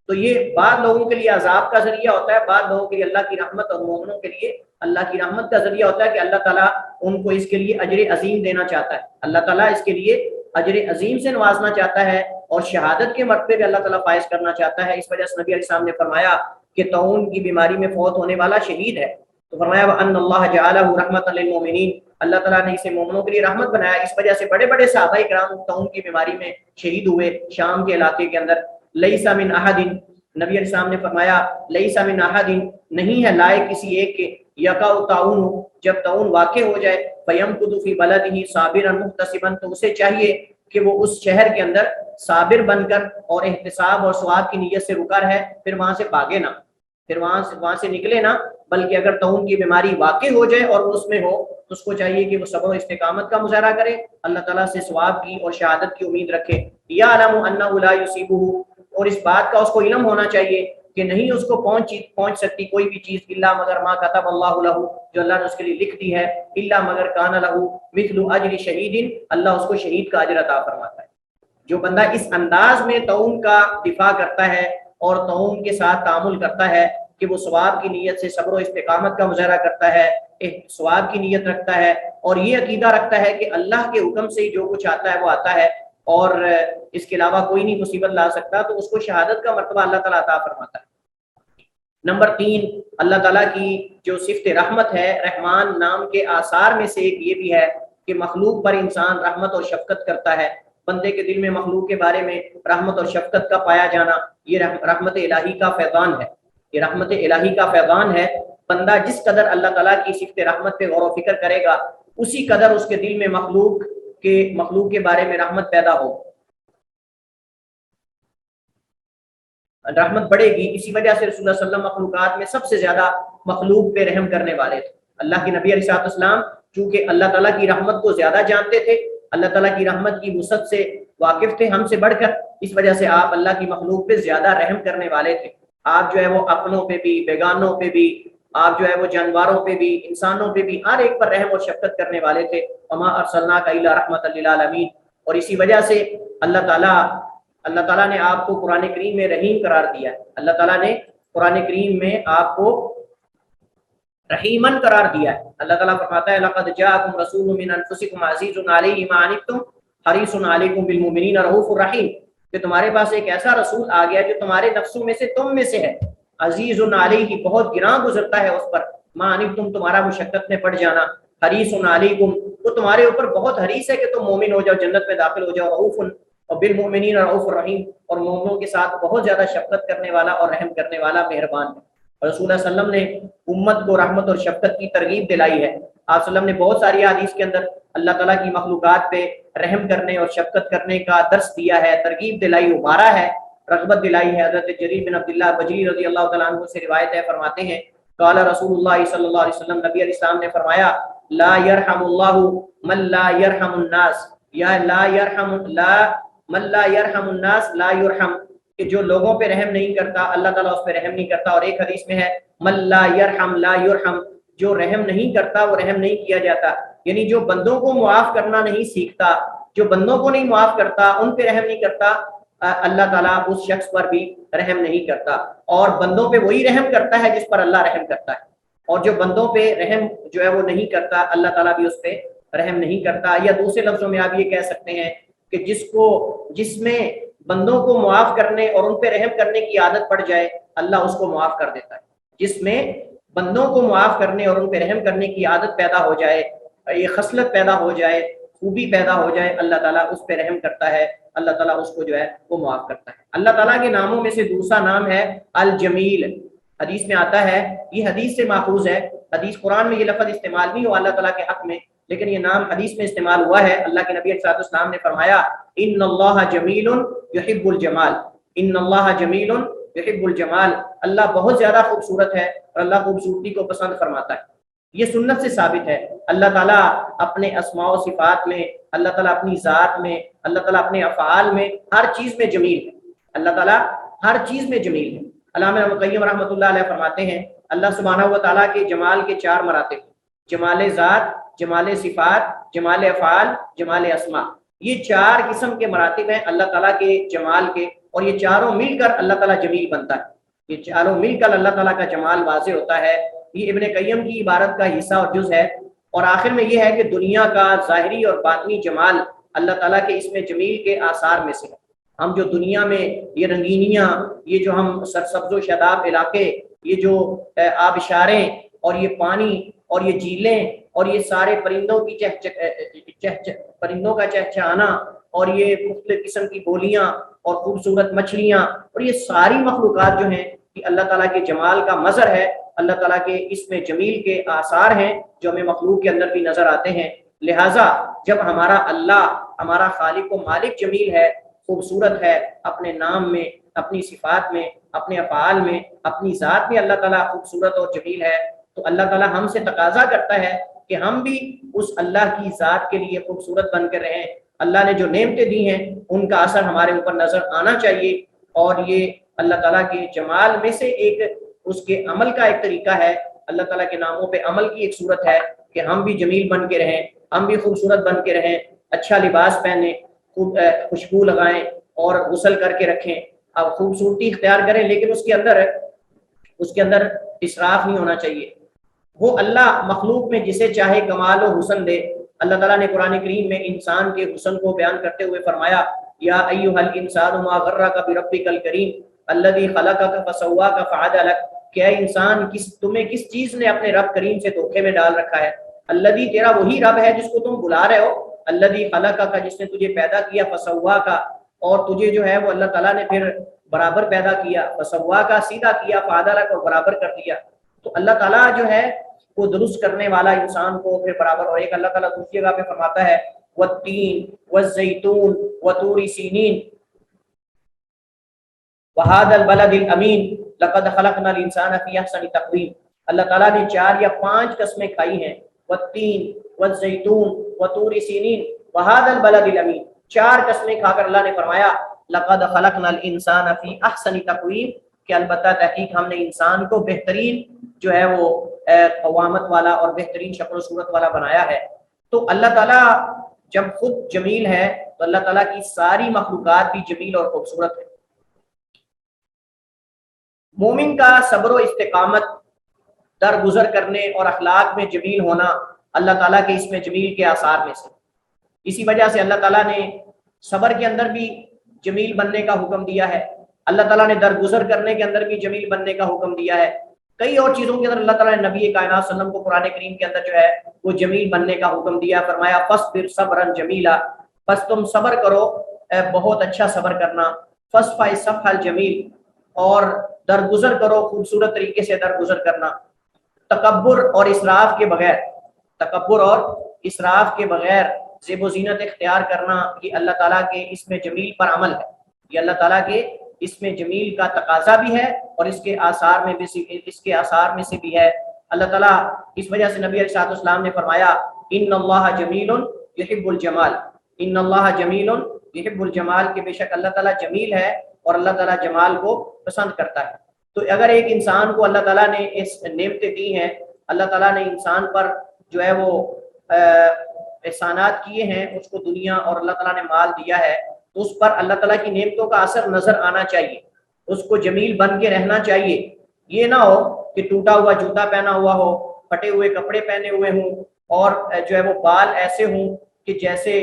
تو یہ بعض لوگوں کے لیے عذاب کا ذریعہ ہوتا ہے بعض لوگوں کے لیے اللہ کی رحمت اور مومنوں کے لیے اللہ کی رحمت کا ذریعہ ہوتا ہے کہ اللہ تعالیٰ ان کو اس کے لیے اجر عظیم دینا چاہتا ہے اللہ تعالیٰ اس کے لیے اجر عظیم سے نوازنا چاہتا ہے اور شہادت کے مرتبے پہ اللہ تعالیٰ فائز کرنا چاہتا ہے اس وجہ سے نبی علیہ السلام نے فرمایا کہ طاعون کی بیماری میں فوت ہونے والا شہید ہے تو فرمایا وَأَنَّ اللَّهَ جَعَلَهُ رَحْمَةً لِلْمُؤْمِنِينَ اللہ تعالیٰ نے اسے مومنوں کے لیے رحمت بنایا اس وجہ سے بڑے بڑے صحابہ کرام طاعون کی بیماری میں شہید ہوئے شام کے علاقے کے اندر لیس من احد نبی علیہ السلام نے فرمایا لیس من احد نہیں ہے لائق کسی ایک کے یقع طاعون جب طاعون واقع ہو جائے فیمکث فی بلدہ صابرا محتسبا تو اسے چاہیے کہ وہ اس شہر کے اندر صابر بن کر اور احتساب اور ثواب کی نیت سے رکا رہے پھر وہاں سے بھاگے نہ پھر وہاں سے نکلے نہ بلکہ اگر طاعون کی بیماری واقع ہو جائے اور وہ اس میں ہو تو اس کو چاہیے کہ وہ صبر و استقامت کا مظاہرہ کرے اللہ تعالیٰ سے ثواب کی اور شہادت کی امید رکھے یعلم انہ لا یصیبہ اور اس بات کا اس کو علم ہونا چاہیے کہ نہیں اس کو پہنچ سکتی کوئی بھی چیز الا مگر ما کتب اللہ لہ جو اللہ نے اس کے لیے لکھ دی ہے الا مگر کان لہ مثل اجر شہید اللہ اس کو شہید کا اجر عطا فرماتا ہے جو بندہ اس انداز میں طاعون کا دفاع کرتا ہے اور طاعون کے ساتھ تعامل کرتا ہے کہ وہ ثواب کی نیت سے صبر و استقامت کا مظاہرہ کرتا ہے ثواب کی نیت رکھتا ہے اور یہ عقیدہ رکھتا ہے کہ اللہ کے حکم سے جو کچھ آتا ہے وہ آتا ہے اور اس کے علاوہ کوئی نہیں مصیبت لا سکتا تو اس کو شہادت کا مرتبہ اللہ تعالیٰ عطا فرماتا ہے نمبر 3 اللہ تعالیٰ کی جو صفت رحمت ہے رحمان نام کے آثار میں سے ایک یہ بھی ہے کہ مخلوق پر انسان رحمت اور شفقت کرتا ہے بندے کے دل میں مخلوق کے بارے میں رحمت اور شفقت کا پایا جانا یہ رحمت الہی کا فیضان ہے یہ رحمت الہی کا فیضان ہے بندہ جس قدر اللہ تعالیٰ کی صفت رحمت پہ غور و فکر کرے گا اسی قدر اس کے دل میں مخلوق کے بارے میں رحمت پیدا ہو رحمت بڑھے گی اسی وجہ سے رسول اللہ صلی اللہ علیہ وسلم مخلوقات میں سب سے زیادہ مخلوق پہ رحم کرنے والے تھے اللہ کے نبی علیہ السلام چونکہ اللہ تعالیٰ کی رحمت کو زیادہ جانتے تھے اللہ تعالیٰ کی رحمت کی وسعت سے واقف تھے ہم سے بڑھ کر اس وجہ سے آپ اللہ کی مخلوق پہ زیادہ رحم کرنے والے تھے آپ جو ہے وہ اپنوں پہ بھی بیگانوں پہ بھی آپ جو ہے وہ جانوروں پہ بھی انسانوں پہ بھی ہر ایک پر رحم اور شفقت کرنے والے تھے وما ارسلناک الا رحمۃ للعالمین اور اسی وجہ سے اللہ تعالیٰ نے آپ کو قرآن کریم میں رحیم قرار دیا ہے اللہ تعالیٰ نے قرآن کریم میں آپ کو رحیمن قرار دیا ہے اللہ تعالیٰ فرماتا ہے لقد جاءکم رسول من انفسکم عزیز علیہ ما عنتم حریص علیکم بالمؤمنین رؤوف الرحیم کہ تمہارے پاس ایک ایسا رسول آ گیا جو تمہارے نفسوں میں سے تم میں سے ہے عزیز علیہ بہت گراں گزرتا ہے اس پر ما عنتم تمہارا مشقت میں پڑ جانا حریص علیکم وہ تمہارے اوپر بہت حریص ہے کہ تم مومن ہو جاؤ جنت میں داخل ہو جاؤ رؤوف اور بالمؤمنین رؤوف الرحیم اور مومنوں کے ساتھ بہت زیادہ شفقت کرنے والا اور رحم کرنے والا مہربان ہے رسول اللہ صلی اللہ علیہ وسلم نے امت کو رحمت اور شفقت کی ترغیب دلائی ہے آپ صلی اللہ علیہ وسلم نے بہت ساری حدیث کے اندر اللہ تعالیٰ کی مخلوقات پہ رحم کرنے اور شفقت کرنے کا درس دیا ہے ترغیب دلائی ابھارا ہے رغبت دلائی ہے حضرت جریر بن عبداللہ بجلی رضی اللہ تعالیٰ عنہ سے روایت ہے فرماتے ہیں قال رسول اللہ صلی اللہ علیہ وسلم نبی علیہ السلام نے فرمایا لا يرحم اللہ من لا يرحم الناس یا لا يرحم لا من لا يرحم الناس لا يرحم کہ جو لوگوں پہ رحم نہیں کرتا اللہ تعالیٰ اس پہ رحم نہیں کرتا اور ایک حدیث میں ہے من لا يرحم لا يرحم جو رحم نہیں کرتا وہ رحم نہیں کیا جاتا یعنی جو بندوں کو معاف کرنا نہیں سیکھتا جو بندوں کو نہیں معاف کرتا ان پہ رحم نہیں کرتا اللہ تعالیٰ اس شخص پر بھی رحم نہیں کرتا اور بندوں پہ وہی رحم کرتا ہے جس پر اللہ رحم کرتا ہے اور جو بندوں پہ رحم جو ہے وہ نہیں کرتا اللہ تعالیٰ بھی اس پہ رحم نہیں کرتا یا دوسرے لفظوں میں آپ یہ کہہ سکتے ہیں کہ جس میں بندوں کو معاف کرنے اور ان پہ رحم کرنے کی عادت پڑ جائے اللہ اس کو معاف کر دیتا ہے جس میں بندوں کو معاف کرنے اور ان پہ رحم کرنے کی عادت پیدا ہو جائے یہ خصلت پیدا ہو جائے خوبی پیدا ہو جائے اللہ تعالیٰ اس پہ رحم کرتا ہے اللہ تعالیٰ اس کو جو ہے وہ معاف کرتا ہے اللہ تعالیٰ کے ناموں میں سے دوسرا نام ہے الجمیل حدیث میں آتا ہے یہ حدیث سے ماخوذ ہے حدیث قرآن میں یہ لفظ استعمال نہیں ہوا اللہ تعالیٰ کے حق میں لیکن یہ نام حدیث میں استعمال ہوا ہے اللہ کے نبی علیہ السلام نے فرمایا ان اللہ جمیل یحب الجمال ان اللہ جمیل یحب الجمال اللہ بہت زیادہ خوبصورت ہے اور اللہ خوبصورتی کو پسند فرماتا ہے یہ سنت سے ثابت ہے اللہ تعالیٰ اپنے اسماء و صفات میں اللہ تعالیٰ اپنی ذات میں اللہ تعالیٰ اپنے افعال میں ہر چیز میں جمیل ہے اللہ تعالیٰ ہر چیز میں جمیل ہے۔ علامہ ابن قیم رحمۃ اللہ علیہ فرماتے ہیں اللہ سبحانہ و تعالیٰ کے جمال کے 4 مراتب، جمال ذات، جمال صفات، جمال افعال، جمال اسماء۔ یہ 4 قسم کے مراتب ہیں اللہ تعالیٰ کے جمال کے، اور یہ چاروں مل کر اللہ تعالیٰ جمیل بنتا ہے، یہ چاروں مل کر اللہ تعالیٰ کا جمال واضح ہوتا ہے۔ یہ ابن قیم کی عبارت کا حصہ اور جز ہے۔ اور آخر میں یہ ہے کہ دنیا کا ظاہری اور باطنی جمال اللہ تعالیٰ کے اسم جمیل کے آثار میں سے ہے۔ ہم جو دنیا میں یہ رنگینیاں، یہ جو ہم سرسبز و شاداب علاقے، یہ جو آبشاریں اور یہ پانی اور یہ جھیلیں اور یہ سارے پرندوں کی پرندوں کا چہچہانا اور یہ مختلف قسم کی بولیاں اور خوبصورت مچھلیاں اور یہ ساری مخلوقات جو ہیں کہ اللہ تعالیٰ کے جمال کا مظہر ہے، اللہ تعالیٰ کے اسم جمیل کے آثار ہیں جو ہمیں مخلوق کے اندر بھی نظر آتے ہیں۔ لہٰذا جب ہمارا اللہ، ہمارا خالق و مالک جمیل ہے، خوبصورت ہے، اپنے نام میں، اپنی صفات میں، اپنے افعال میں، اپنی ذات میں اللہ تعالیٰ خوبصورت اور جمیل ہے، تو اللہ تعالیٰ ہم سے تقاضا کرتا ہے کہ ہم بھی اس اللہ کی ذات کے لیے خوبصورت بن کر رہیں۔ اللہ نے جو نعمتیں دی ہیں ان کا اثر ہمارے اوپر نظر آنا چاہیے، اور یہ اللہ تعالیٰ کے جمال میں سے ایک اس کے عمل کا ایک طریقہ ہے، اللہ تعالیٰ کے ناموں پہ عمل کی ایک صورت ہے کہ ہم بھی جمیل بن کے رہیں، ہم بھی خوبصورت بن کے رہیں، اچھا لباس پہنیں، خوشبو لگائیں اور غسل کر کے رکھیں، اب خوبصورتی اختیار کریں، لیکن اس کے اندر اسراف نہیں ہونا چاہیے۔ وہ اللہ مخلوق میں جسے چاہے کمال و حسن دے۔ اللہ تعالیٰ نے قرآن کریم میں انسان کے حسن کو بیان کرتے ہوئے فرمایا یا ایھا الانسان ما غرک بربک الکریم الذی خلقک فسواک فعدلک، کہ اے انسان تمہیں کس چیز نے اپنے رب کریم سے دھوکے میں ڈال رکھا ہے؟ الذی، تیرا وہی رب ہے جس کو تم بلا رہے ہو، الذی خلقک، جس نے تجھے پیدا کیا، فسواک، اور تجھے جو ہے وہ اللہ تعالیٰ نے پھر برابر پیدا کیا، فسواک سیدھا کیا، فعدلک اور برابر کر دیا۔ تو اللہ تعالیٰ جو ہے وہ درست کرنے والا انسان کو پھر برابر، اور ایک اللہ تعالیٰ دوسری جگہ پہ فرماتا ہے والتین والزیتون وطور سینین وہذا البلد الامین لقد خلقنا الانسان فی احسن تقویم۔ اللہ تعالیٰ نے 4 یا 5 قسمیں کھائی ہیں، والتین والزیتون وطور سینین وہذا البلد الامین، 4 قسمیں کھا کر اللہ نے فرمایا لقد خلقنا الانسان فی احسن تقویم، کہ البتہ تحقیق ہم نے انسان کو بہترین جو ہے وہ قوامت والا اور بہترین شکل و صورت والا بنایا ہے۔ تو اللہ تعالیٰ جب خود جمیل ہے تو اللہ تعالیٰ کی ساری مخلوقات بھی جمیل اور خوبصورت ہے۔ مومن کا صبر و استقامت، درگزر کرنے اور اخلاق میں جمیل ہونا اللہ تعالیٰ کے اس میں جمیل کے آثار میں سے۔ اسی وجہ سے اللہ تعالیٰ نے صبر کے اندر بھی جمیل بننے کا حکم دیا ہے، اللہ تعالیٰ نے درگزر کرنے کے اندر بھی جمیل بننے کا حکم دیا ہے، کئی اور چیزوں کے اندر اللہ تعالیٰ نے نبی کائنات صلی اللہ علیہ وسلم کو قرآن کریم کے اندر جو ہے وہ جمیل بننے کا حکم دیا، فرمایا فاصبر صبرا جمیلا، بس تم صبر کرو بہت اچھا صبر کرنا، فاصفح الصفح الجمیل، اور درگزر کرو خوبصورت طریقے سے درگزر کرنا، تکبر اور اسراف کے بغیر، تکبر اور اسراف کے بغیر زیب و زینت اختیار کرنا، یہ اللہ تعالیٰ کے اسم جمیل پر عمل ہے، یہ اللہ تعالیٰ کے اسم جمیل کا تقاضا بھی ہے اور اس کے آثار میں سے بھی ہے۔ اللہ تعالیٰ اس وجہ سے نبی علیہ السلام نے فرمایا ان اللہ جمیل یحب الجمال، ان اللہ جمیل یحب الجمال، کہ بے شک اللہ تعالیٰ جمیل ہے اور اللہ تعالیٰ جمال کو پسند کرتا ہے۔ تو اگر ایک انسان کو اللہ تعالیٰ نے اس نعمتیں دی ہیں، اللہ تعالیٰ نے انسان پر جو ہے وہ احسانات کیے ہیں، اس کو دنیا اور اللہ تعالیٰ نے مال دیا ہے، تو اس پر اللہ تعالیٰ کی نعمتوں کا اثر نظر آنا چاہیے، اس کو جمیل بن کے رہنا چاہیے۔ یہ نہ ہو کہ ٹوٹا ہوا جوتا پہنا ہوا ہو، پھٹے ہوئے کپڑے پہنے ہوئے ہوں، اور جو ہے وہ بال ایسے ہوں کہ جیسے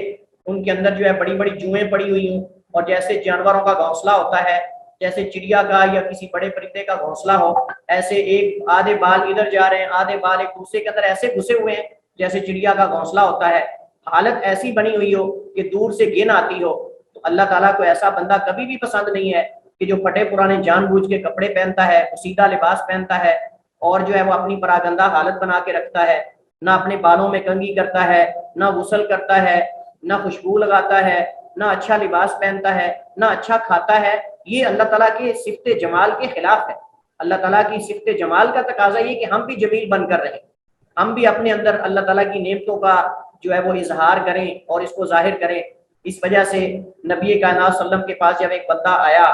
ان کے اندر جو ہے بڑی بڑی جوئیں پڑی ہوئی ہوں، اور جیسے جانوروں کا گھونسلہ ہوتا ہے، جیسے چڑیا کا یا کسی بڑے پرندے کا گھونسلہ ہو، ایسے ایک آدھے بال ادھر جا رہے ہیں، آدھے بال ایک دوسرے کے اندر ایسے گھسے ہوئے ہیں جیسے چڑیا کا گھونسلہ ہوتا ہے، حالت ایسی بنی ہوئی ہو کہ دور سے گن آتی ہو، تو اللہ تعالیٰ کو ایسا بندہ کبھی بھی پسند نہیں ہے کہ جو پھٹے پرانے جان بوجھ کے کپڑے پہنتا ہے، سیدھا لباس پہنتا ہے، اور جو ہے وہ اپنی پراگندہ حالت بنا کے رکھتا ہے، نہ اپنے بالوں میں کنگھی کرتا ہے، نہ غسل کرتا ہے، نہ خوشبو لگاتا ہے، نہ اچھا لباس پہنتا ہے، نہ اچھا کھاتا ہے۔ یہ اللہ تعالیٰ کے صفت جمال کے خلاف ہے۔ اللہ تعالیٰ کی صفت جمال کا تقاضا یہ کہ ہم بھی جمیل بن کر رہیں، ہم بھی اپنے اندر اللہ تعالیٰ کی نعمتوں کا جو ہے وہ اظہار کریں اور اس کو ظاہر کریں۔ اس وجہ سے نبی کائنات صلی اللہ علیہ وسلم کے پاس جب ایک بندہ آیا،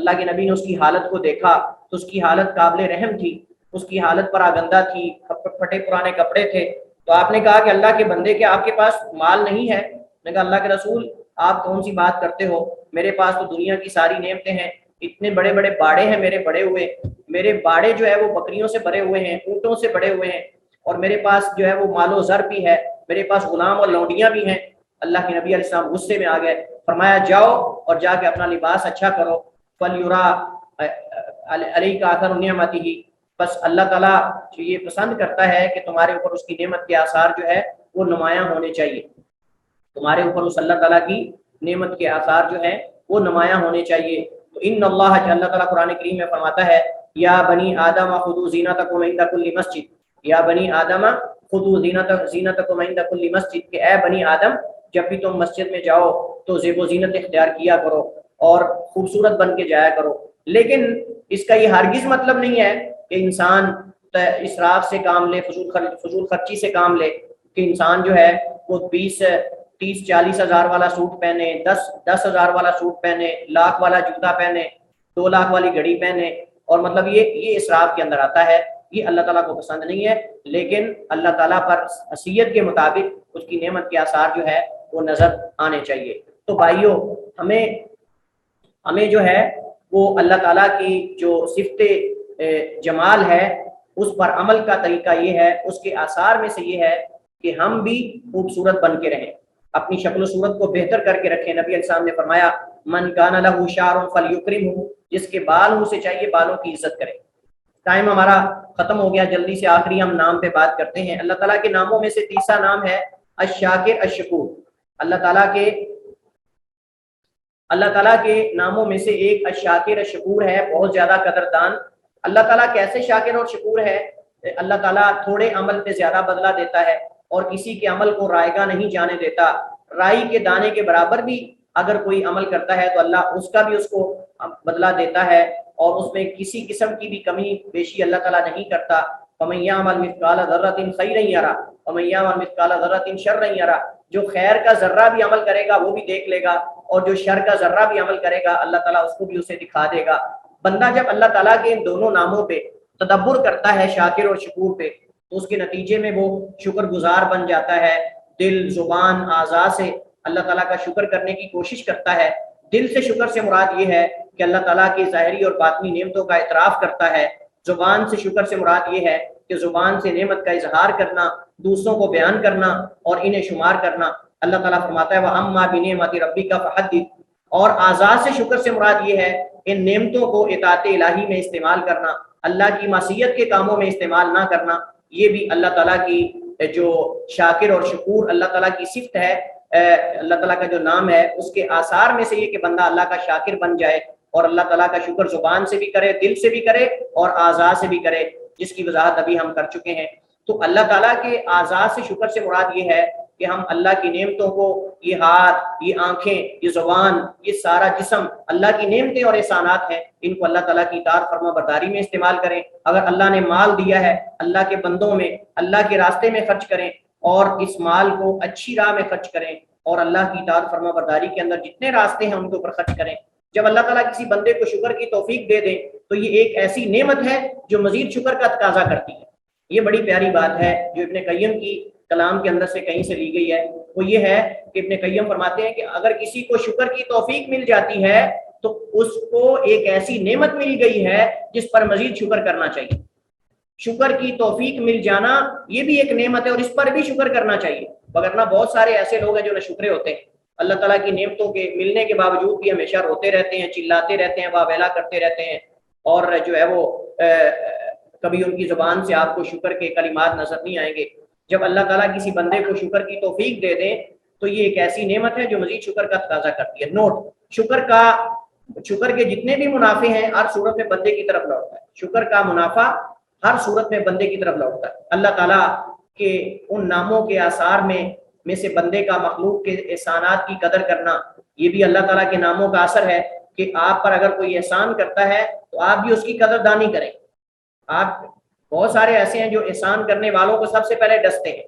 اللہ کے نبی نے اس کی حالت کو دیکھا تو اس کی حالت قابل رحم تھی، اس کی حالت پر آگندہ تھی، پھٹے پرانے کپڑے تھے. تو آپ نے کہا کہ اللہ کے بندے کیا آپ کے پاس مال نہیں ہے؟ نے کہا اللہ کے رسول آپ کون سی بات کرتے ہو، میرے پاس تو دنیا کی ساری نعمتیں ہیں، اتنے بڑے بڑے باڑے ہیں میرے بڑے ہوئے، میرے باڑے جو ہے وہ بکریوں سے بھرے ہوئے ہیں، اونٹوں سے بڑے ہوئے ہیں، اور میرے پاس جو ہے وہ مال و زر بھی ہے، میرے پاس غلام اور لونڈیاں بھی ہیں. اللہ کے نبی علیہ السلام غصے میں آ گئے، فرمایا جاؤ اور جا کے اپنا لباس اچھا کرو، فلیرا علیک اثر نعمتہ، بس اللہ تعالیٰ جو یہ پسند کرتا ہے کہ تمہارے اوپر اس کی نعمت کے آثار جو ہے وہ نمایاں ہونے چاہیے، تمہارے اوپر اس اللہ تعالیٰ کی نعمت کے آثار جو ہیں وہ نمایاں ہونے چاہیے. تو ان اللہ اللہ تعالیٰ قرآن کریم میں فرماتا ہے یا بنی آدم خذوا زینتکم عند کل مسجد، یا بنی آدم خذوا زینتکم عند کل مسجد، کہ اے بنی آدم جب بھی تم مسجد میں جاؤ تو زیب و زینت اختیار کیا کرو اور خوبصورت بن کے جایا کرو. لیکن اس کا یہ ہرگز مطلب نہیں ہے کہ انسان اسراف سے کام لے، فضول خرچی سے کام لے، کہ انسان جو ہے وہ 20-30-40 ہزار والا سوٹ پہنے، 10 ہزار والا سوٹ پہنے، لاکھ والا جوتا پہنے، 2 لاکھ والی گھڑی پہنے، اور مطلب یہ اسراف کے اندر آتا ہے. یہ اللہ تعالیٰ کو پسند نہیں ہے. لیکن اللہ تعالیٰ پر حیثیت کے مطابق اس کی نعمت کے آثار جو ہے وہ نظر آنے چاہیے. تو بھائیوں ہمیں جو ہے وہ اللہ تعالیٰ کی جو صفت جمال ہے اس پر عمل کا طریقہ یہ ہے، اس کے آثار میں سے یہ ہے کہ ہم بھی خوبصورت بن کے رہیں، اپنی شکل و صورت کو بہتر کر کے رکھیں. نبی علیہ السلام نے فرمایا من کان لہ شعر فلیکرمہ، جس کے بال ہوں اسے چاہیے بالوں کی عزت کرے. ٹائم ہمارا ختم ہو گیا، جلدی سے آخری ہم نام پہ بات کرتے ہیں. اللہ تعالیٰ کے ناموں میں سے تیسرا نام ہے الشاکر الشکور. اللہ تعالیٰ کے ناموں میں سے ایک الشاکر الشکور ہے، بہت زیادہ قدردان. اللہ تعالیٰ کیسے شاکر اور شکور ہے؟ اللہ تعالیٰ تھوڑے عمل پہ زیادہ بدلہ دیتا ہے اور کسی کے عمل کو رائگاں نہیں جانے دیتا. رائی کے دانے کے برابر بھی اگر کوئی عمل کرتا ہے تو اللہ اس کا بھی اس کو بدلہ دیتا ہے، اور اس میں کسی قسم کی بھی کمی بیشی اللہ تعالیٰ نہیں کرتا. فَمَن يَعْمَلْ مِثْقَالَ ذَرَّةٍ خَيْرًا يَرَهُ وَمَن يَعْمَلْ مِثْقَالَ ذَرَّةٍ شَرًّا يَرَهُ. جو خیر کا ذرہ بھی عمل کرے گا وہ بھی دیکھ لے گا، اور جو شر کا ذرہ بھی عمل کرے گا اللہ تعالیٰ اس کو بھی اسے دکھا دے گا. بندہ جب اللہ تعالیٰ کے ان دونوں ناموں پہ تدبر کرتا ہے، شاکر اور شکور پہ، تو اس کے نتیجے میں وہ شکر گزار بن جاتا ہے. دل، زبان، اعضاء سے اللہ تعالیٰ کا شکر کرنے کی کوشش کرتا ہے. دل سے شکر سے مراد یہ ہے کہ اللہ تعالیٰ کی ظاہری اور باطنی نعمتوں کا اعتراف کرتا ہے. زبان سے شکر سے مراد یہ ہے کہ زبان سے نعمت کا اظہار کرنا، دوسروں کو بیان کرنا اور انہیں شمار کرنا. اللہ تعالیٰ فرماتا ہے وَأَمَّا بِنِعْمَةِ رَبِّكَ فَحَدِّثْ. اور اعضاء سے شکر سے مراد یہ ہے ان نعمتوں کو اطاعت الہی میں استعمال کرنا، اللہ کی معصیت کے کاموں میں استعمال نہ کرنا. یہ بھی اللہ تعالیٰ کی جو شاکر اور شکور اللہ تعالیٰ کی صفت ہے، اللہ تعالیٰ کا جو نام ہے، اس کے آثار میں سے یہ کہ بندہ اللہ کا شاکر بن جائے اور اللہ تعالیٰ کا شکر زبان سے بھی کرے، دل سے بھی کرے اور اعضاء سے بھی کرے، جس کی وضاحت ابھی ہم کر چکے ہیں. تو اللہ تعالیٰ کے اعضاء سے شکر سے مراد یہ ہے کہ ہم اللہ کی نعمتوں کو، یہ ہاتھ، یہ آنکھیں، یہ زبان، یہ سارا جسم اللہ کی نعمتیں اور احسانات ہیں، ان کو اللہ تعالیٰ کی اطاعت فرما برداری میں استعمال کریں. اگر اللہ نے مال دیا ہے اللہ کے بندوں میں اللہ کے راستے میں خرچ کریں، اور اس مال کو اچھی راہ میں خرچ کریں، اور اللہ کی اطاعت فرما برداری کے اندر جتنے راستے ہیں ان کے اوپر خرچ کریں. جب اللہ تعالیٰ کسی بندے کو شکر کی توفیق دے دیں تو یہ ایک ایسی نعمت ہے جو مزید شکر کا تقاضا کرتی ہے. یہ بڑی پیاری بات ہے جو ابن قیم کی کلام کے اندر سے کہیں سے لی گئی ہے. وہ یہ ہے کہ ابن قیم فرماتے ہیں کہ اگر کسی کو شکر کی توفیق مل جاتی ہے تو اس کو ایک ایسی نعمت مل گئی ہے جس پر مزید شکر کرنا چاہیے. شکر کی توفیق مل جانا یہ بھی ایک نعمت ہے اور اس پر بھی شکر کرنا چاہیے. وگرنہ بہت سارے ایسے لوگ ہیں جو نہ شکرے ہوتے ہیں، اللہ تعالیٰ کی نعمتوں کے ملنے کے باوجود بھی ہمیشہ روتے رہتے ہیں، چلاتے رہتے ہیں، واویلا کرتے رہتے ہیں، اور جو ہے وہ کبھی ان کی زبان سے آپ کو شکر کے کلمات نظر نہیں آئیں گے. جب اللہ تعالیٰ کسی بندے کو شکر کی توفیق دے دیں تو یہ ایک ایسی نعمت ہے جو مزید شکر کا تقاضا کرتی ہے. نوٹ، شکر کے جتنے بھی منافع ہیں ہر صورت میں بندے کی طرف لوٹتا ہے. شکر کا منافع ہر صورت میں بندے کی طرف لوٹتا ہے. اللہ تعالیٰ کے ان ناموں کے آثار میں سے بندے کا مخلوق کے احسانات کی قدر کرنا، یہ بھی اللہ تعالیٰ کے ناموں کا اثر ہے کہ آپ پر اگر کوئی احسان کرتا ہے تو آپ بھی اس کی قدردانی کریں. آپ بہت سارے ایسے ہیں جو احسان کرنے والوں کو سب سے پہلے ڈستے ہیں،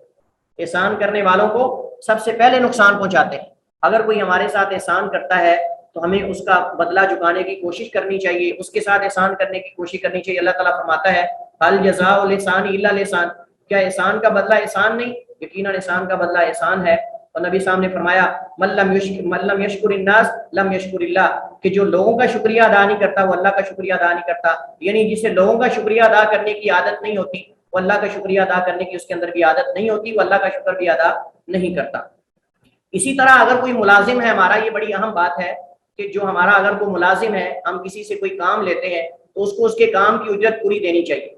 احسان کرنے والوں کو سب سے پہلے نقصان پہنچاتے ہیں. اگر کوئی ہمارے ساتھ احسان کرتا ہے تو ہمیں اس کا بدلہ چکانے کی کوشش کرنی چاہیے، اس کے ساتھ احسان کرنے کی کوشش کرنی چاہیے۔ اللہ تعالیٰ فرماتا ہے ہل جزاء الاحسان الا الاحسان، کیا احسان کا بدلہ احسان نہیں؟ یقیناً احسان کا بدلہ احسان ہے۔ اور نبی صاحب نے فرمایا من لم یشکر الناس لم یشکر اللہ، کہ جو لوگوں کا شکریہ ادا نہیں کرتا وہ اللہ کا شکریہ ادا نہیں کرتا، یعنی جسے لوگوں کا شکریہ ادا کرنے کی عادت نہیں ہوتی، وہ اللہ کا شکریہ ادا کرنے کی اس کے اندر بھی عادت نہیں ہوتی، وہ اللہ کا شکر بھی ادا نہیں کرتا۔ اسی طرح اگر کوئی ملازم ہے ہمارا، یہ بڑی اہم بات ہے کہ جو ہمارا اگر کوئی ملازم ہے، ہم کسی سے کوئی کام لیتے ہیں تو اس کو اس کے کام کی اجرت پوری دینی چاہیے،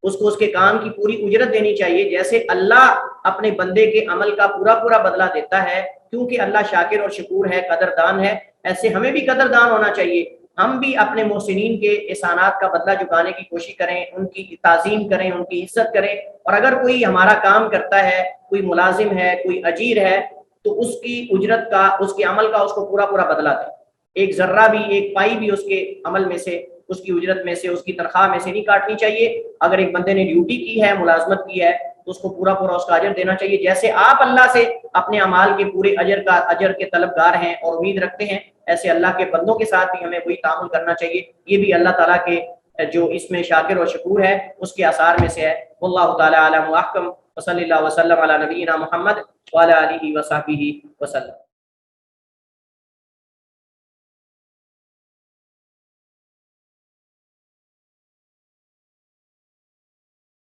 اس کو اس کے کام کی پوری اجرت دینی چاہیے، جیسے اللہ اپنے بندے کے عمل کا پورا بدلہ دیتا ہے، کیونکہ اللہ شاکر اور شکور ہے، قدردان ہے، ایسے ہمیں بھی قدردان ہونا چاہیے۔ ہم بھی اپنے محسنین کے احسانات کا بدلہ چکانے کی کوشش کریں، ان کی تعظیم کریں، ان کی عزت کریں، اور اگر کوئی ہمارا کام کرتا ہے، کوئی ملازم ہے، کوئی اجیر ہے، تو اس کی اجرت کا، اس کے عمل کا اس کو پورا بدلہ دیں، ایک ذرہ بھی، ایک پائی بھی اس کے عمل میں سے، اس کی اجرت میں سے، اس کی تنخواہ میں سے نہیں کاٹنی چاہیے۔ اگر ایک بندے نے ڈیوٹی کی ہے، ملازمت کی ہے، تو اس کو پورا اس کا اجر دینا چاہیے، جیسے آپ اللہ سے اپنے اعمال کے پورے اجر کے طلبگار ہیں اور امید رکھتے ہیں، ایسے اللہ کے بندوں کے ساتھ بھی ہمیں وہی تعامل کرنا چاہیے۔ یہ بھی اللہ تعالیٰ کے جو اس میں شاکر اور شکور ہے اس کے آثار میں سے ہے۔ واللہ تعالیٰ اعلم و احکم، وصلی اللہ وسلم علی نبینا محمد وعلی آلہ وصحبہ وسلم۔